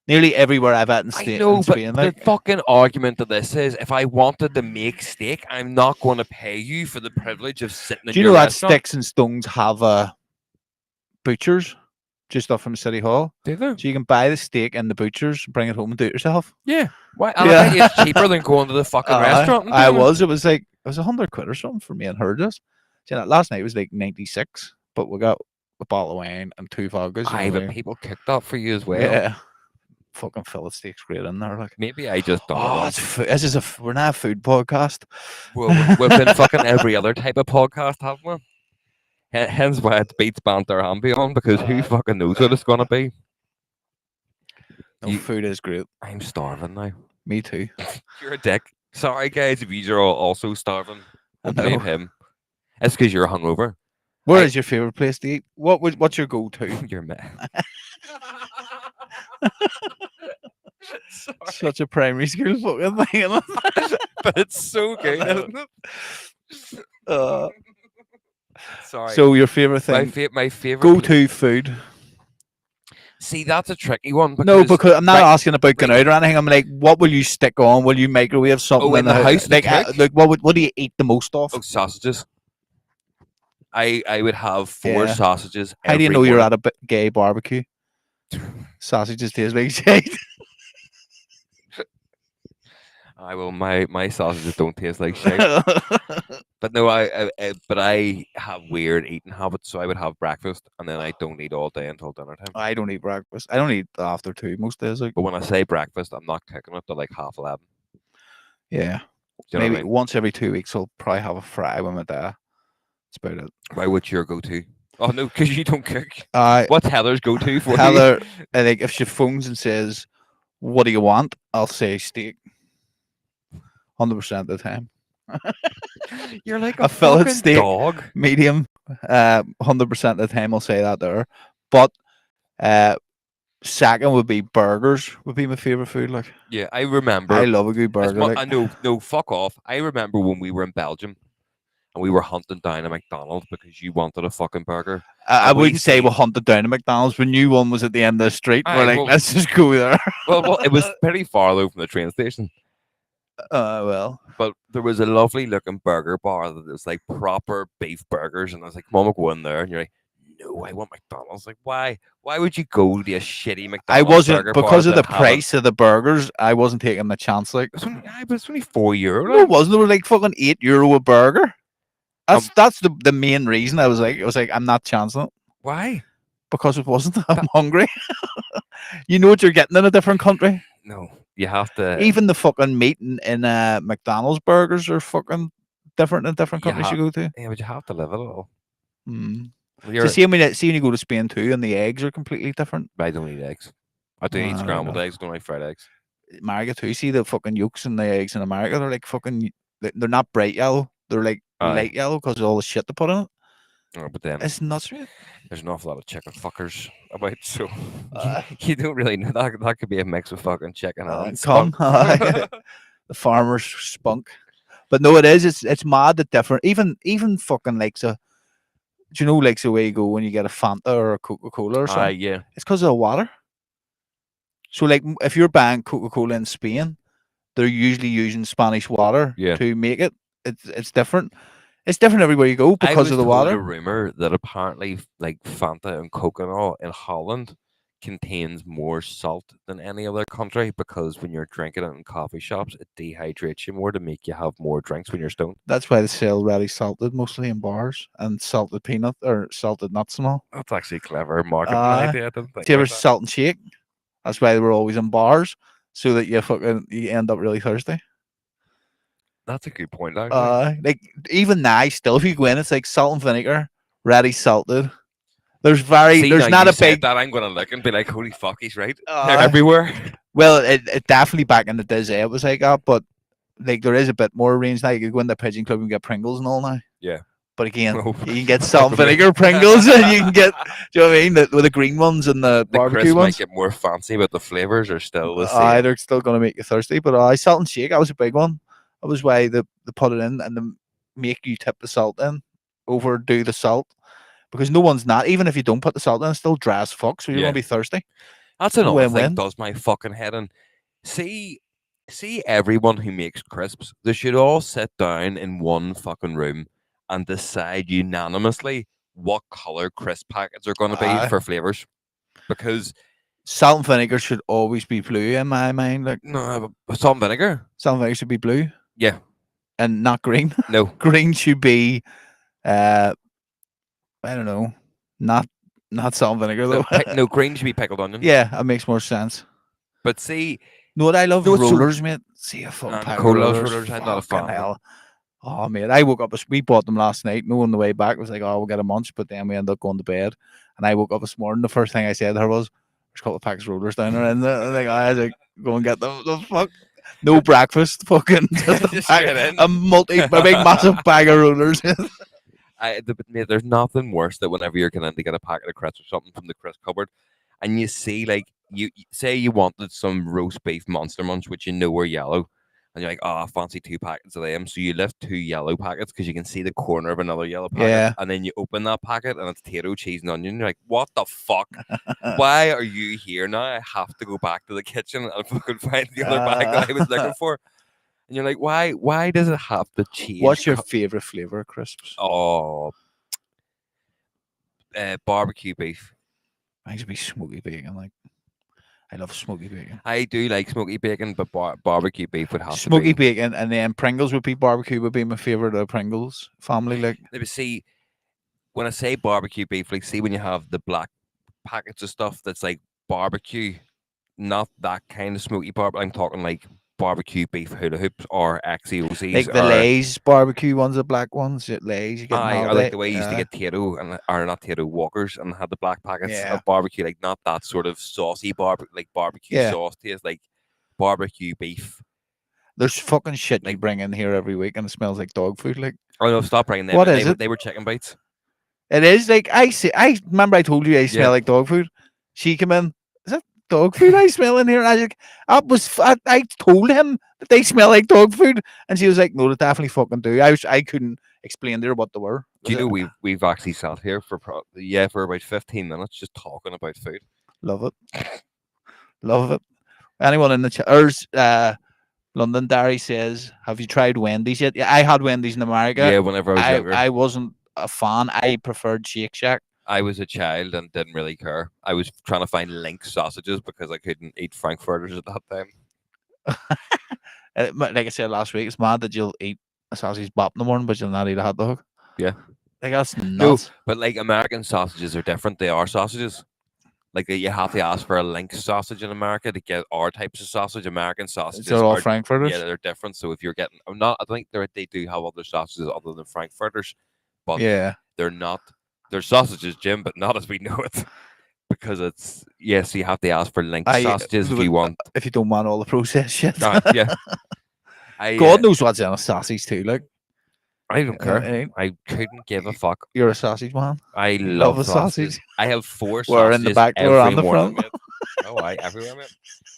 Nearly everywhere I've had in, I know, in Spain. but the fucking argument of this is, if I wanted to make steak, I'm not going to pay you for the privilege of sitting in do you your know that restaurant. Sticks and Stones have butchers just off from City Hall? Do they? So you can buy the steak in the butchers, bring it home and do it yourself. Yeah. Why? And I bet it's cheaper than going to the fucking restaurant. And doing it. It was like, it was £100 or something for me and her just. See, last night was like 96, but we got a bottle of wine and 2 vodkas. Aye, but people cooked that for you as well. Yeah. Fucking fillet steaks great in there. Like, maybe I just don't. oh, this is we're not a food podcast. Well, we've been fucking every other type of podcast, haven't we? Hence why it beats Banter Beyond, because who fucking knows what it's gonna be. No, food is great. I'm starving now. Me too. You're a dick. Sorry, guys, if you're all also starving. I Don't blame know. him. It's because you're hungover. Where is your favorite place to eat? What's your go-to? You're mad. Sorry, Such a primary school fucking thing. Isn't it? but it's so good, know. isn't it? Uh, Sorry. so your favorite thing, My favorite go-to food? See, that's a tricky one. No, because I'm not right, asking about going out or anything. I'm like, what will you stick on? Will you microwave something in the house to Like, cook? like what do you eat the most of? Oh, sausages. I would have 4 Yeah. sausages. How do you every know you're morning. at a gay barbecue? Sausages taste like shit. My sausages don't taste like shit. But no, but I have weird eating habits, so I would have breakfast and then I don't eat all day until dinner time. I don't eat breakfast. I don't eat after 2 most days. Like, But when I say breakfast, I'm not cooking it till like 11:30. yeah, Do you know maybe what I mean? once every 2 weeks I'll probably have a fry with my dad. That's about it. Why would your go-to? Oh no, because you don't cook. I What's Heather's go-to for Heather, I think if she phones and says, "What do you want?" I'll say steak. 100% of the time. you? You're like A a fillet fucking steak. dog. Medium. 100% of the time I'll say that there. But second would be burgers. Would be my favorite food. Like, Yeah, I remember. I love a good burger. Like, I know, no, fuck off. I remember when we were in Belgium and we were hunting down a McDonald's because you wanted a fucking burger. I And we wouldn't say seen- we hunted down a McDonald's. The new one was at the end of the street. We're Aye, like, well- let's just go there. well, it was pretty far though from the train station. Well, But there was a lovely looking burger bar that was like proper beef burgers, and I was like, "Mom, we'll go in there." And you're like, "No, I want McDonald's." Like, why? Why would you go to a shitty McDonald's? I wasn't burger because bar of the that have price of the burgers. I wasn't taking the chance. Like, But it's only €4. no, it wasn't. They were like fucking €8 a burger. Um, That's the main reason. I was like, I'm not chancing it Why? because it wasn't. I'm hungry. You know what you're getting in a different country. No, you have to. Even the fucking meat in McDonald's burgers are fucking different in different countries you go to. Yeah, but you have to live it all. Mm. You're, So see when you go to Spain too, and the eggs are completely different. I don't eat eggs. I do eat I scrambled know. eggs. Don't like fried eggs. America too. See the fucking yolks and the eggs in America. They're like fucking. They're not bright yellow. They're like Aye. light yellow because of all the shit they put in it. Oh, but then It's nuts, right? there's an awful lot of chicken fuckers about, so Uh, you don't really know that. That could be a mix of fucking chicken and Come, skunk. the farmer's spunk. But no, it is. It's mad that different. Even fucking like so. Do you know like the way you go when you get a Fanta or a Coca-Cola or something? Yeah. It's because of the water. So like if you're buying Coca-Cola in Spain, they're usually using Spanish water Yeah. to make it. It's different. It's different everywhere you go I because was of the told water. a rumor that apparently like Fanta and Coconut in Holland contains more salt than any other country because when you're drinking it in coffee shops, it dehydrates you more to make you have more drinks when you're stoned. That's why they sell ready salted mostly in bars and salted peanut or salted nuts and all. That's actually clever marketing Aye. idea. I didn't think Do you ever about that. salt and shake? That's why they were always in bars, so that you end up really thirsty. That's a good point, actually. Like even now, still if you go in, it's like salt and vinegar, ready salted. There's there's not a big. that. I'm gonna look and be like, "Holy fuck, he's right." They're Uh, everywhere. Well, it definitely back in the days it was like that, but like there is a bit more range now. You could go in the Pigeon Club and get Pringles and all now. Yeah. But again, Oh, you can get salt and probably. vinegar Pringles, and you can get. Do you know what I mean? With the green ones and the The barbecue crisp might ones. get more fancy, but the flavors are still the Aye, same. they're still going to make you thirsty. But salt and shake, that was a big one. That was why they put it in and they make you tip the salt in, overdo the salt. Because no one's not, even if you don't put the salt in, it's still dry as fuck. So you're Yeah. going to be thirsty. That's another Win-win. thing does my fucking head in. See everyone who makes crisps, they should all sit down in one fucking room and decide unanimously what color crisp packets are going to be Aye. for flavors. Because Salt and vinegar should always be blue in my mind. Like no, salt and vinegar. salt and vinegar should be blue Yeah, and not green. no, Green should be, I don't know, not salt and vinegar though. no. Green should be pickled onion. Yeah, that makes more sense. but see, No, what I love No, it's so- rollers, mate. See a fucking pack of Colas rollers. rollers, I'm not a fucking fan of hell. Oh man, I woke up. We bought them last night. No, on the way back, was like, "Oh, we'll get a munch," but then we ended up going to bed. And I woke up this morning. The first thing I said to her was, there's a couple of packs of rollers down there, and I was like, go and get them. The fuck, no breakfast, fucking just Just straight in. a big massive bag of rollers. Mate, there's nothing worse than whenever you're going to get a packet of crisps or something from the crisp cupboard, and you see like say you wanted some roast beef Monster Munch, which you know are yellow, and you're like, oh, I fancy 2 packets of them. So you lift 2 yellow packets because you can see the corner of another yellow packet, Yeah. and then you open that packet and it's potato, cheese, and onion. You're like, what the fuck? Why are you here now? I have to go back to the kitchen and fucking find the other bag that I was looking for. And you're like, why? Why does it have to change? What's your favorite flavor of crisps? Oh, barbecue beef. Mine would be smoky bacon. Like, I love smoky bacon. I do like smoky bacon, but barbecue beef would have Smoky to be. bacon, and then Pringles would be barbecue. Would be my favorite of Pringles family. Like, Let me see. When I say barbecue beef, like, see when you have the black packets of stuff that's like barbecue, not that kind of smoky barbecue. I'm talking like barbecue beef hula hoops or XEOZs. like the Lay's barbecue ones, the black ones. At Lay's, you get them I all like day. the way you used to get Tato and or not Tato Walkers and had the black packets Yeah. of barbecue, like not that sort of saucy like barbecue Yeah. sauce taste, like barbecue beef. There's fucking shit you Like- bring in here every week, and it smells like dog food. Like, Oh no, stop bringing them. What in. is it? They were chicken bites. it is like I say. I remember I told you I smell Yeah. like dog food. She came in. Is that dog food I smell in here? And I was like, I told him that they smell like dog food, and she was like, no, they definitely fucking do. I couldn't explain to her what they were. Do you know we've actually sat here for for about 15 minutes just talking about food. Love it. Love it. Anyone in the chat? London Dairy says, have you tried Wendy's yet? Yeah, I had Wendy's in America. Yeah, whenever I was younger, I wasn't a fan. I preferred Shake Shack. I was a child and didn't really care. I was trying to find Link sausages because I couldn't eat Frankfurters at that time. Like I said last week, it's mad that you'll eat a sausage bop in the morning, but you'll not eat a hot dog. Yeah. Like, that's No, nuts. but like American sausages are different. They are sausages. Like you have to ask for a Link sausage in America to get our types of sausage. American sausages They're all are Frankfurters. yeah, they're different. So if you're getting, I'm not. I think they do have other sausages other than Frankfurters, but Yeah. they're not. They're sausages, Jim, but not as we know it. Because it's yes, you have to ask for Link sausages if you want. If you don't want all the processed shit. Yeah. God knows what's in a sausage too. Like, I don't care. eh, I couldn't give a fuck. you're a sausage man. I love love a sausages. sausage. I have 4 We're sausages in the back door, on every the morning, front. mate. Oh, everywhere, mate.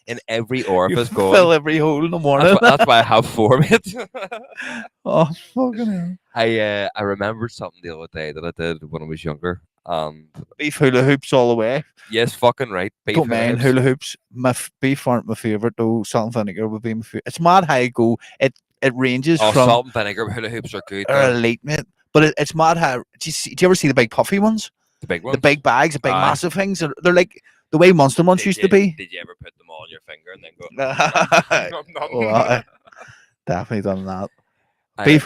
In every You orifice fill going. every hole in the morning. That's why I have 4, mate. Oh, fucking hell. I remembered something the other day that I did when I was younger. Beef hula hoops all the way. Yes, fucking right. Beef Don't mind hoops. hula hoops. Beef aren't my favorite though. Salt and vinegar would be my favorite. It's mad how I go. It ranges Oh, from salt and vinegar hula hoops are good. are though. elite, mate. But it's mad how. Do you ever see the big puffy ones? The big ones. The big bags, the big Aye. massive things. They're like the way Monster Munch Did used you- to be. Did you ever put them all on your finger and then go? Oh, aye. Definitely done that. I- Beef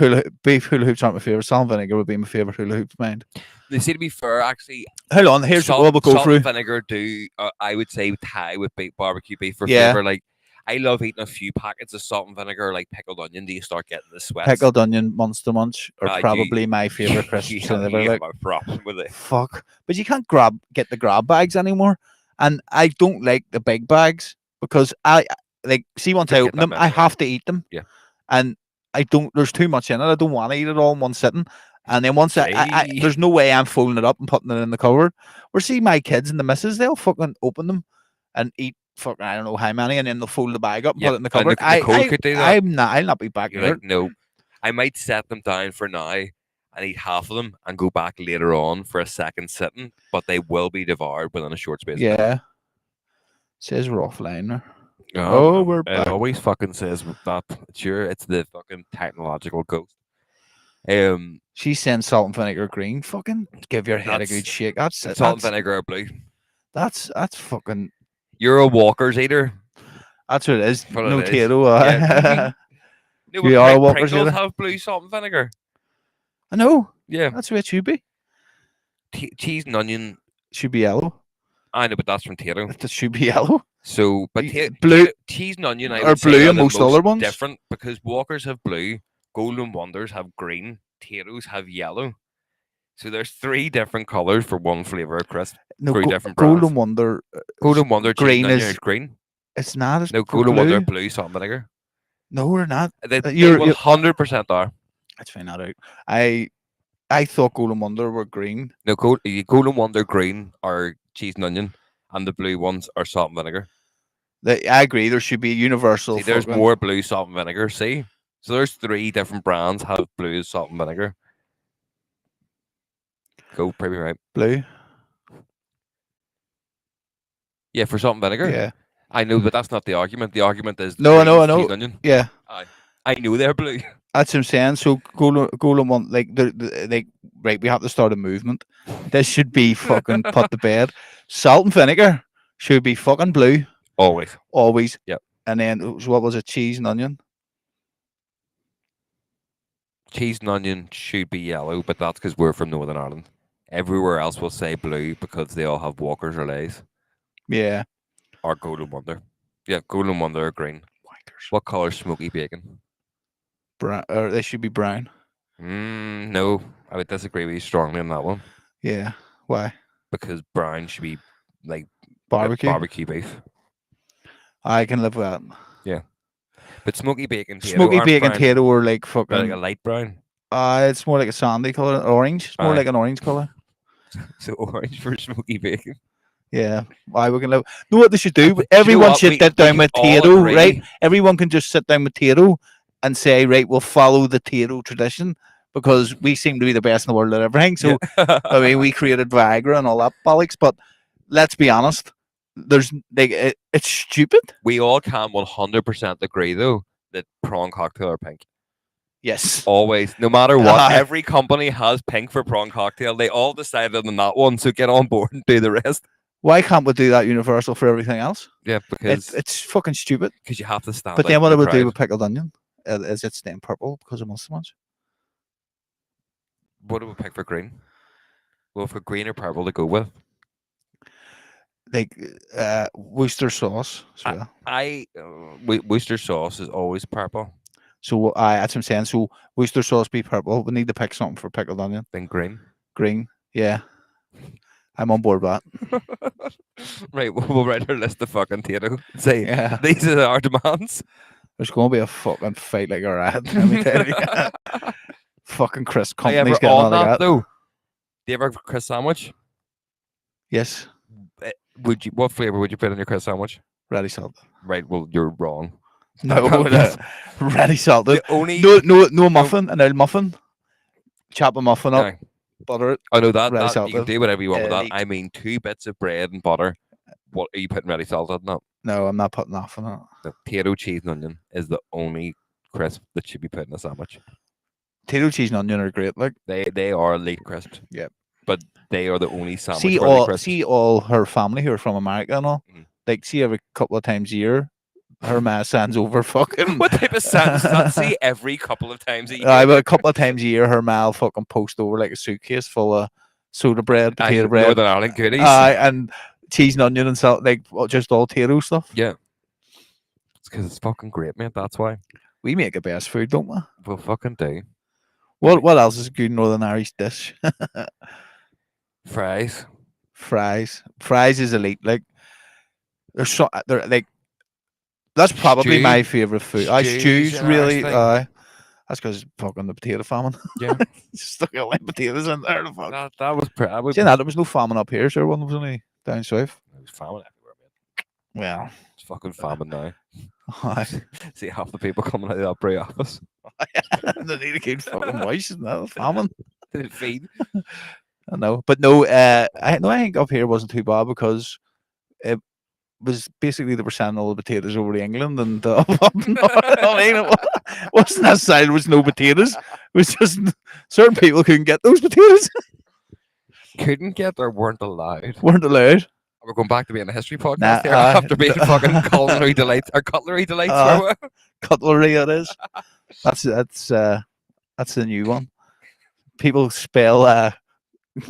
hula hoops aren't my favorite. Salt and vinegar would be my favorite hula hoops, mind. They see to be fair, actually. Hold on, here's salt, what we'll go salt through. and vinegar do. I would say tie with barbecue beef for Yeah. flavor. Like I love eating a few packets of salt and vinegar, like pickled onion. Do you start getting the sweats? Pickled onion, Monster Munch are You- probably my favorite crisps. You I've ever have liked. a problem with it. Fuck. But you can't get the grab bags anymore. And I don't like the big bags because I like see once I Just get open them, them I out. have to eat them. Yeah. And I don't there's too much in it. I don't want to eat it all in one sitting. And then once I See? there's no way I'm folding it up and putting it in the cupboard. Or see my kids and the missus, they'll fucking open them and eat fucking I don't know how many, and then they'll fold the bag up and Yep, put it in the and cupboard. Nicole could do that. I'll not be back You're here. like, no. I might set them down for now and eat half of them and go back later on for a second sitting, but they will be devoured within a short space. of time. Yeah. Says we're offline now. Oh, Oh, we're it back. always fucking says that. Sure, it's the fucking technological ghost. She sends salt and vinegar green. Fucking give your head a That's- good shake. That's Salt and vinegar or blue. that's fucking You're a Walker's eater. that's what it is. What it No is. tato. Yeah. No, We but are Walker's Pringles eater. have blue salt and vinegar. I know. Yeah, That's what it should be. cheese and onion. Should be yellow. I know, but that's from Tato. It should be yellow. So, but Blue- cheese and onion, I or would say, blue are and the most other ones. So there's 3 different colors for one flavor of crisp. No, 3 different brands. Golden Wonder. Golden Wonder cheese green and onion is. is green. It's not. It's No, Golden Wonder blue. blue salt and vinegar. No, we're not. They You're. 100% are. Let's find that out. I thought Golden Wonder were green. No, Golden Wonder green are cheese and onion, and the blue ones are salt and vinegar. I agree. There should be universal. See, there's more blue salt and vinegar. See, so there's 3 different brands have blue salt and vinegar. Go, pretty right. Blue. Yeah, for salt and vinegar. Yeah. I know, but that's not the argument. The argument is No, I know. cheese and onion. Yeah. I know they're blue. That's what I'm saying. So Golden One, like right, we have to start a movement. This should be fucking put to bed. Salt and vinegar should be fucking blue. Always. Yep. And then what was it? Cheese and onion. Cheese and onion should be yellow, but that's because we're from Northern Ireland. Everywhere else will say blue because they all have Walkers or Lays. Yeah. Or Golden Wonder. Yeah, Golden Wonder are green. Wankers. What color is smoky bacon? Brown, or they should be brown. No, I would disagree with you strongly on that one. Yeah. Why? Because brown should be like barbecue beef. I can live with that. Yeah. But smoky bacon tato Smoky bacon brown. tato or like fucking Like a light brown. It's more like a sandy color, orange. It's more like an orange color. So orange for smoky bacon. Yeah, why we can live. Know what they should do? Everyone should sit down with tato, right? Everyone can just sit down with tato and say, right, we'll follow the tato tradition because we seem to be the best in the world at everything. So I mean, we created Viagra and all that bollocks, but let's be honest. There's like it's stupid. We all can 100% agree though that prawn cocktail are pink. Yes. Always. No matter what, every company has pink for prawn cocktail. They all decided on that one, so get on board and do the rest. Why can't we do that universal for everything else? Yeah, because it's fucking stupid. Because you have to stand. But then what I would do with pickled onion is it staying purple because of so much. What do we pick for green? Well, for green or purple to go with. Like Worcester sauce as well. Worcester sauce is always purple. So that's what I'm saying. So Worcester sauce be purple. We need to pick something for pickled onion. Then green. Green. Yeah. I'm on board with that. Right, we'll write our list of fucking tato. Say, these are our demands. There's going to be a fucking fight like a rat. Let me tell you. Fucking Chris company's getting on that like that. Though, do you ever have a Chris sandwich? Yes. Would you? What flavor would you put in your Chris sandwich? Ready salted. Right. Well, you're wrong. No, ready salted. Only no muffin, an old muffin. Chop a muffin up, butter it. I know that. You can do whatever you want with that. I mean, 2 bits of bread and butter. What are you putting ready salted in it? No, I'm not putting nothing on it. The potato, cheese, and onion is the only crisp that should be put in a sandwich. Potato, cheese, and onion are great. Like they are elite crisps. Yeah, but they are the only sandwich. See all her family who are from America and all. Mm-hmm. Like, see every couple of times a year, her ma sends over fucking. What type of sentence? That? See every couple of times a year. But a couple of times a year, her ma will fucking post over like a suitcase full of soda bread, potato bread, Northern Ireland goodies, and cheese and onion and salt, like just all tato stuff. Yeah, it's because it's fucking great, man. That's why we make the best food, don't we? We'll fucking do. What else is a good Northern Irish dish? Fries is elite. Like they're like that's probably my favorite food. Stews really. That's because fucking the potato famine. Yeah, stuck a lot of potatoes in there. That was. There was no famine up here. Sure, one was only down south. There was famine everywhere, man. Well, it's fucking famine now. See half the people coming out of the opera office. They need to keep fucking moist, isn't that famine? Did feed? I know, but no. I think up here wasn't too bad because it was basically they were sending all the potatoes over to England and up north. I mean, it wasn't that side. There was no potatoes. It was just certain people couldn't get those potatoes. Couldn't get or weren't allowed. We're going back to being a history podcast here after being fucking culinary delights or cutlery delights. Cutlery, it is. That's the new one. People spell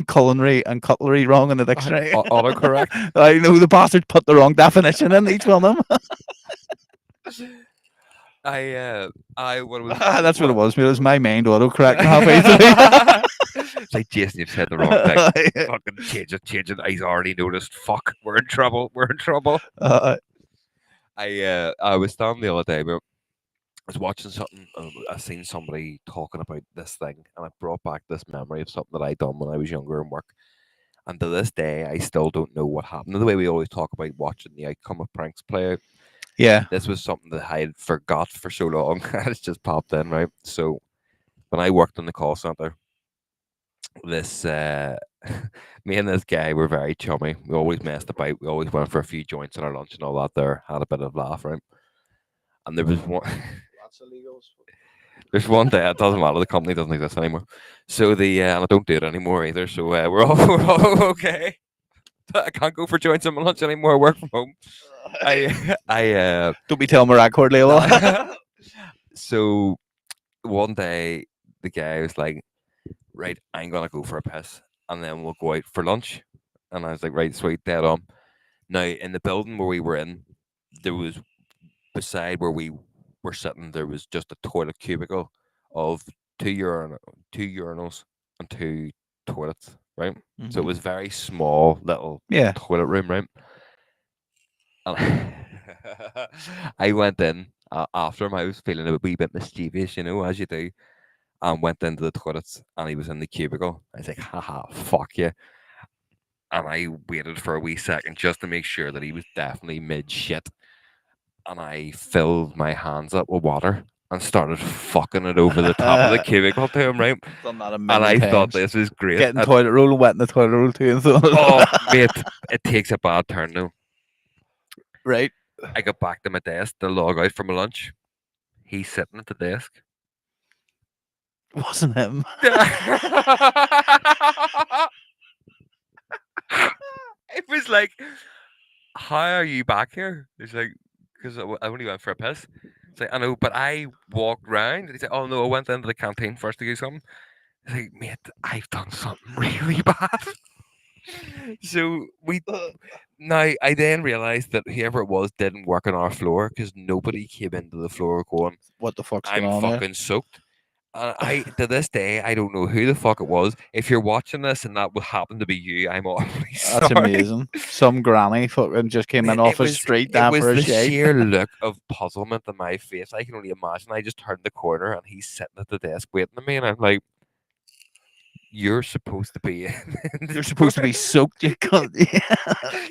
culinary and cutlery wrong in the dictionary. Autocorrect. I know the bastards put the wrong definition in each one of them. That's what it was. It was my mind autocorrect halfway through. It's like, Jason, you've said the wrong thing. Fucking change it. He's already noticed. Fuck, we're in trouble. We're in trouble. I was down the other day. I was watching something. I seen somebody talking about this thing, and it brought back this memory of something that I done when I was younger in work. And to this day, I still don't know what happened. The way we always talk about watching the outcome of pranks play out. Yeah. This was something that I had forgot for so long. It's just popped in, right? So when I worked in the call center, this me and this guy were very chummy. We always messed about. We always went for a few joints on our lunch and all that. There had a bit of laugh, right? And there was one. There's one day, it doesn't matter. The company doesn't exist anymore, so and I don't do it anymore either. So we're all okay. I can't go for joints on my lunch anymore. I work from home. I Don't be telling me record label. So one day the guy was like, right, I'm gonna go for a piss and then we'll go out for lunch. And I was like, right, sweet, dead on. Now in the building where we were in, there was beside where we were sitting, there was just a toilet cubicle of two urinals and two toilets, right? So it was very small little Yeah. toilet room, right? And I went in after him. I was feeling a wee bit mischievous, as you do, and went into the toilets, and he was in the cubicle. I was like, haha, fuck you. And I waited for a wee second just to make sure that he was definitely mid shit. And I filled my hands up with water and started fucking it over the top of the cubicle to him, right? Done that a And million I times. thought this was great. Getting toilet roll and wetting the toilet roll too. And so Oh, mate, it takes a bad turn though. Right. I got back to my desk to log out for my lunch. He's sitting at the desk. Wasn't him. It was like, how are you back here? It's like, because I only went for a piss. It's like, I know, but I walked round. He's like, oh no, I went into the canteen first to get something. It's like, mate, I've done something really bad. So now I then realised that whoever it was didn't work on our floor because nobody came into the floor going, What the fuck's I'm going on fucking soaked. I to this day I don't know who the fuck it was. If you're watching this and that would happen to be you, I'm awfully sorry. That's amazing. Some granny fucking just came in off a street down for a the shade. sheer look of puzzlement on my face. I can only imagine. I just turned the corner and he's sitting at the desk waiting at me, and I'm like, "You're supposed to be in. You're supposed to be soaked, you cunt."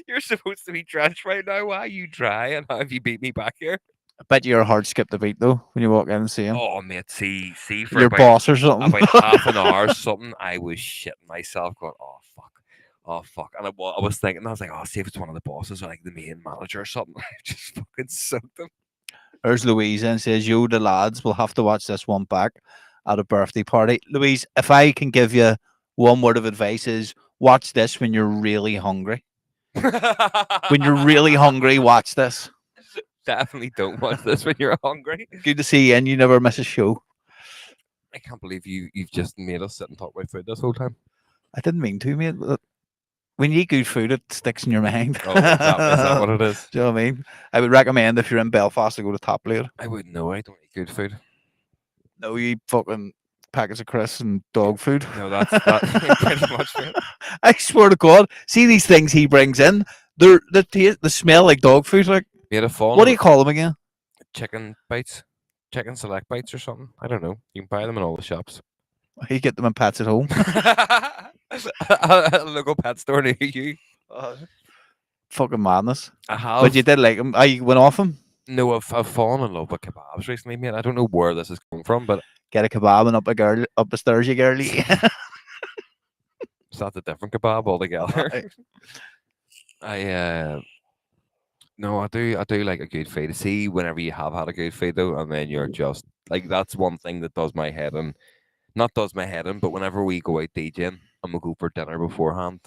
You're supposed to be drenched right now. Why are you dry? And how have you beat me back here? I bet your heart skipped a beat though when you walk in and see him. Oh, mate, see for Your about, boss or something. about half an hour or something, I was shitting myself going, oh fuck. And I was thinking, I was like, oh, see if it's one of the bosses or like the main manager or something. I just fucking soaked them. There's Louise and says, you, the lads, will have to watch this one back at a birthday party. Louise, if I can give you one word of advice is watch this when you're really hungry. When you're really hungry, watch this. Definitely don't watch this when you're hungry. Good to see you, and you never miss a show. I can't believe you've just made us sit and talk about food this whole time. I didn't mean to, mate. But when you eat good food, it sticks in your mind. Oh, is that what it is? Do you know what I mean? I would recommend if you're in Belfast to go to Top Plate. I wouldn't know. I don't eat good food. No, you eat fucking packets of crisps and dog food. No, that's pretty much it. I swear to God, see these things he brings in. They smell like dog food. Like, what do you call them again? Chicken bites, chicken select bites or something. I don't know. You can buy them in all the shops. You get them in Pets at Home. A local pet store near you. Fucking madness. I have. But you did like them. I went off them. No, I've fallen in love with kebabs recently, mate. I don't know where this is coming from, but Get a kebab and up the stairs, you girly. it's not a different kebab altogether. No, I do like a good feed. See, whenever you have had a good feed though, and then you're just like, that's one thing that does my head in. Not does my head in, but whenever we go out DJing and we go for dinner beforehand,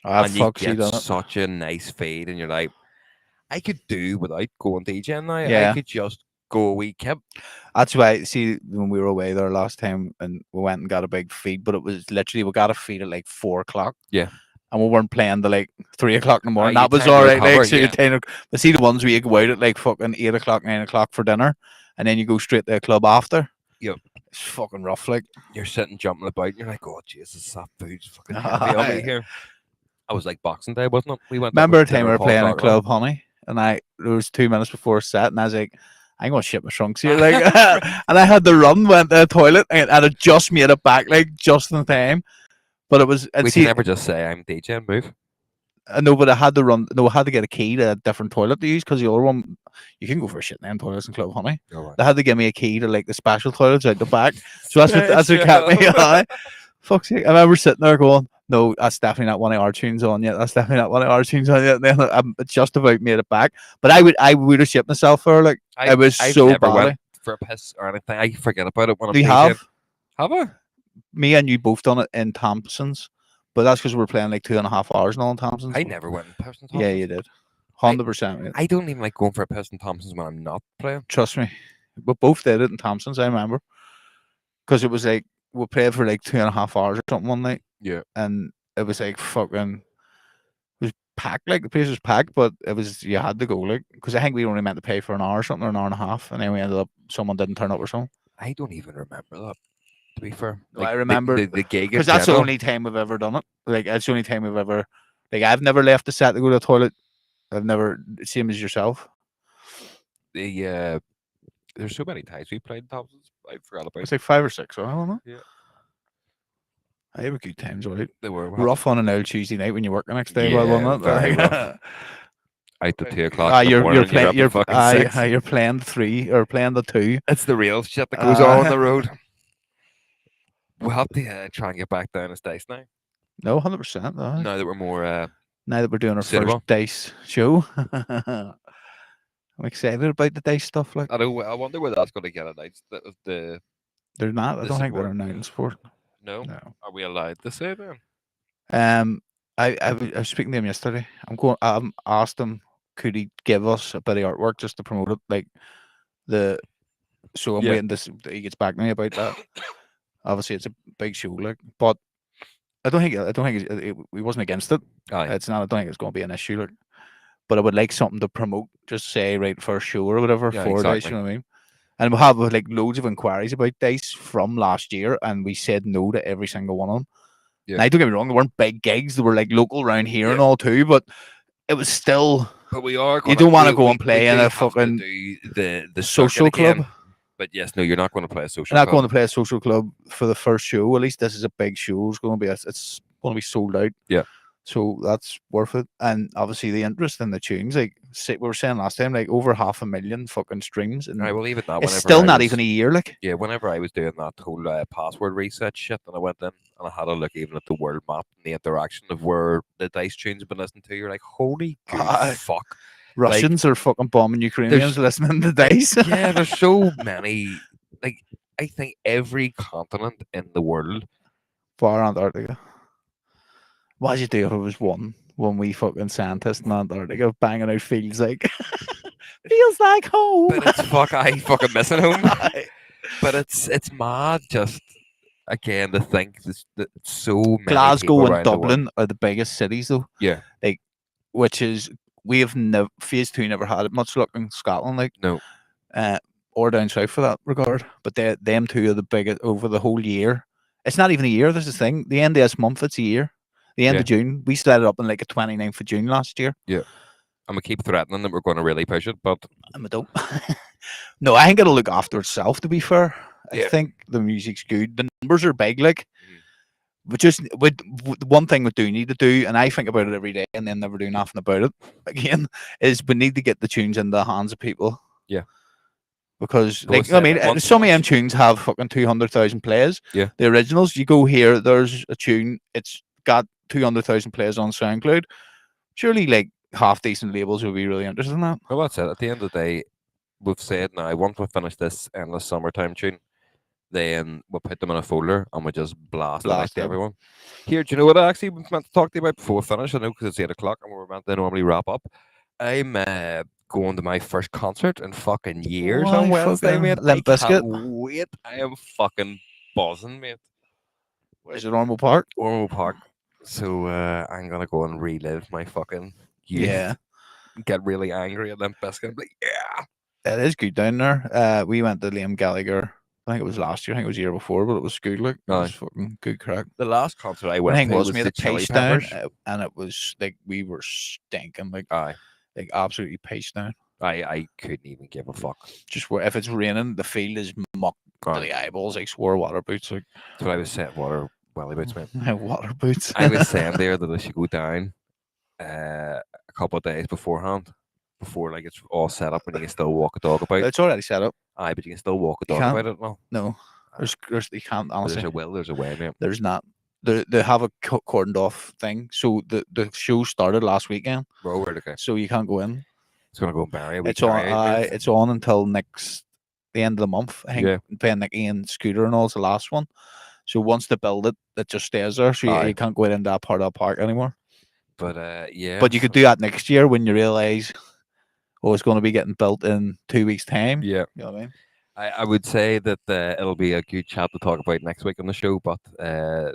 and you get such a nice feed, and you're like, I could do without going DJing now. Yeah. I could just go a wee kip. That's why, see, when we were away there last time and we went and got a big feed, but it was literally, we got a feed at like 4 o'clock. Yeah. And we weren't playing till like 3 o'clock in the morning. You That was time to all right. recover, Like, so yeah. but see the ones where you go out at like fucking 8 o'clock, 9 o'clock for dinner, and then you go straight to a club after. Yep. It's fucking rough. Like, You're sitting jumping about, and you're like, oh Jesus, that food's fucking heavy on me here. I was like Boxing Day, wasn't it? We went to remember a a time dinner we were called playing in Crocodile. Club Honey, and there was 2 minutes before set, and I was like, I'm gonna shit my trunks here, like, and I had to run, went to the toilet, and I just made it back, like, just in time. But it was, and We can see, never just say I'm DJ move. no, but I had to run. No, I had to get a key to a different toilet to use because the other one, you can go for shit in them toilets in Club Honey. All right. They had to give me a key to like the special toilets out the back, so that's what kept me high. Fuck's sake! I remember sitting there going, "No, that's definitely not one of our tunes on yet. That's definitely not one of our tunes on yet." And then I just about made it back, but I would have shit myself for like it was I've so never bad. went for a piss or anything. I forget about it when I'm We DJing. have Have I? me and you both done it in Thompson's, but that's because we were playing like 2.5 hours and all in Thompson's. I never went in Person Yeah, Thompson's. you did. 100%. I don't even like going for a piss in Thompson's when I'm not playing. Trust me. We both did it in Thompson's, I remember. Because it was like, we played for like 2.5 hours or something one night. Yeah. And it was like fucking, it was packed, like the place was packed, but it was, you had to go, like, because I think we only meant to pay for an hour or something, or an hour and a half. And then we ended up, someone didn't turn up or something. I don't even remember that, to be fair. No, I remember. The gig Because that's the only time we've ever done it. Like, that's the only time we've ever, like, I've never left the set to go to the toilet. I've never, same as yourself. There's so many times we played in Thompson's. I forgot about It's it. like 5 or 6, I don't know. Yeah. I have a good times, right? They were Rough on an old Tuesday night when you work the next day. Yeah, Well, wasn't it? very Like, rough. Out to 2 o'clock in the you're morning. playing. You're up at fucking 6. You're playing the 3 or playing the 2. It's the real shit that goes on the road. We'll have to try and get back down as dice now. No, 100%. No. Now that we're more. Now that we're doing our suitable. first dice show, I'm excited about the dice stuff. Like, I know. I wonder where that's going to get announced. The they're not. I the don't think they're support. announcing sport. No. No. Are we allowed to say then? I was speaking to him yesterday. I asked him, could he give us a bit of artwork just to promote it, like so I'm Yeah. waiting that he gets back to me about that. Obviously, it's a big show, like, but I don't think he wasn't against it. Aye. It's not. I don't think it's going to be an issue, like, but I would like something to promote. Just say right first show or whatever, Yeah, 4 days. exactly. You know what I mean? And we have like loads of inquiries about dice from last year, and we said no to every single one of them. Yeah. Now, don't get me wrong, they weren't big gigs; they were like local around here and Yeah. all too. But it was still. But we are. You don't want to go and play in do a have to fucking do the social circuit again. club. But yes, no, you're not going to play a social. You're not club. going to play a social club for the first show. At least this is a big show. It's going to be going to be sold out. Yeah. So that's worth it. And obviously the interest in the tunes, like we were saying last time, like over 500,000 fucking streams, and I will leave it that. it's still not even a year. Like, yeah, whenever I was doing that whole password reset shit, and I went in and I had a look even at the world map and the interaction of where the dice tunes have been listening to, you're like, holy fuck. Russians are fucking bombing Ukrainians listening to dice. Yeah, there's so many. Like, I think every continent in the world. Bar Antarctica. What'd you do if it was one wee fucking scientist in Antarctica banging out feels like home? But it's I fucking missing home. But it's mad just again to think that so many Glasgow people and Dublin are the biggest cities though. Yeah. Like, which is we have phase 2 never had much luck in Scotland, like no. Or down south for that regard. But them two are the biggest over the whole year. It's not even a year, this is the thing. The end of this month, it's a year. The end of June. We started up on like a 29th of June last year. Yeah. I'm gonna keep threatening that we're gonna really push it, but I don't. No, I think it'll look after itself, to be fair. Yeah. I think the music's good. The numbers are big, like. But just one thing we do need to do, and I think about it every day and then never do nothing about it again, is we need to get the tunes in the hands of people. Yeah. Because, like, I mean, some of them tunes have fucking 200,000 plays. Yeah. The originals, you go here, there's a tune, it's got 200,000 plays on SoundCloud. Surely, like, half decent labels would be really interested in that. Well, that's it. At the end of the day, we've said now, once we finish this endless summertime tune, then we'll put them in a folder and we'll just blast it out to everyone. Here, do you know what I actually was meant to talk to you about before we finish? I know because it's 8 o'clock and we're meant to normally wrap up. I'm going to my first concert in fucking years on Wednesday, mate. Limp Bizkit. Wait, I am fucking buzzing, mate. Is it Ormo Park? Ormo Park. So I'm gonna go and relive my fucking youth. Yeah. Get really angry at Limp Bizkit. Like, yeah. It is good down there. We went to Liam Gallagher I think it was last year. I think it was the year before, but it was good. Like it Aye. was fucking good crack. The last concert I The went thing to was, was we had the a Chili pace down, Peppers. and it was like we were stinking, Aye. like absolutely pace down. I couldn't even give a fuck. Just where if it's raining, the field is mucked to Aye. the eyeballs. Like swore water boots, like That's what I was saying. Water welly boots, man. water boots. I was saying there that I should go down a couple of days beforehand, before like it's all set up and you can still walk a dog about. It's already set up. Aye, but you can still walk a You dog can't. about it. No, No, there's you can't but honestly. there's a will, there's a way, mate. There's not. They have a cordoned off thing. So the show started last weekend. Bro, where'd it go? So you can't go in. It's gonna go and bury a wee It's on. carry out, mate. It's on until the end of the month. I think Yeah. playing like Ian Scooter and all is the last one. So once they build it, it just stays there. So Aye. you can't go in that part of the park anymore. But yeah. But you could do that next year when you realise, oh, it's going to be getting built in 2 weeks' time. Yeah. You know what I mean? I would say that it'll be a good chat to talk about next week on the show, but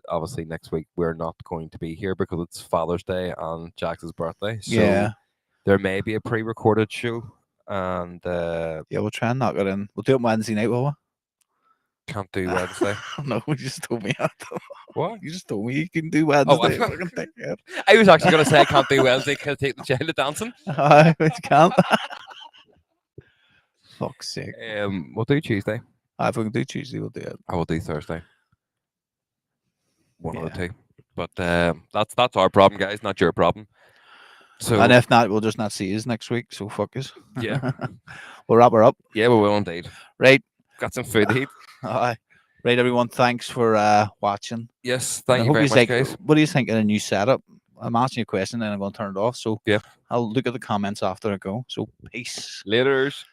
obviously next week we're not going to be here because it's Father's Day and Jax's birthday. So Yeah. there may be a pre-recorded show, and Yeah, we'll try and knock it in. We'll do it Wednesday night, will we? can't do Wednesday. No, you just told me that. What? You just told me you can do Wednesday. I- Fucking thing, yeah. I was actually going to say I can't do Wednesday because I take the child to dancing. Aye, but you can't. Fuck's sake. We'll do Tuesday. If we can do Tuesday, we'll do it. I will do Thursday. One of Yeah. the two. But that's our problem, guys, not your problem. So And if not, we'll just not see you next week. So fuck us. yeah, We'll wrap her up. yeah, we will indeed. Right. Got some food to eat. Aye. Right, everyone. Thanks for watching. Yes, I thank you hope very you much, like. guys. What do you think of the new setup? I'm asking you a question, and I'm going to turn it off. So Yeah. I'll look at the comments after I go. So peace. Laters.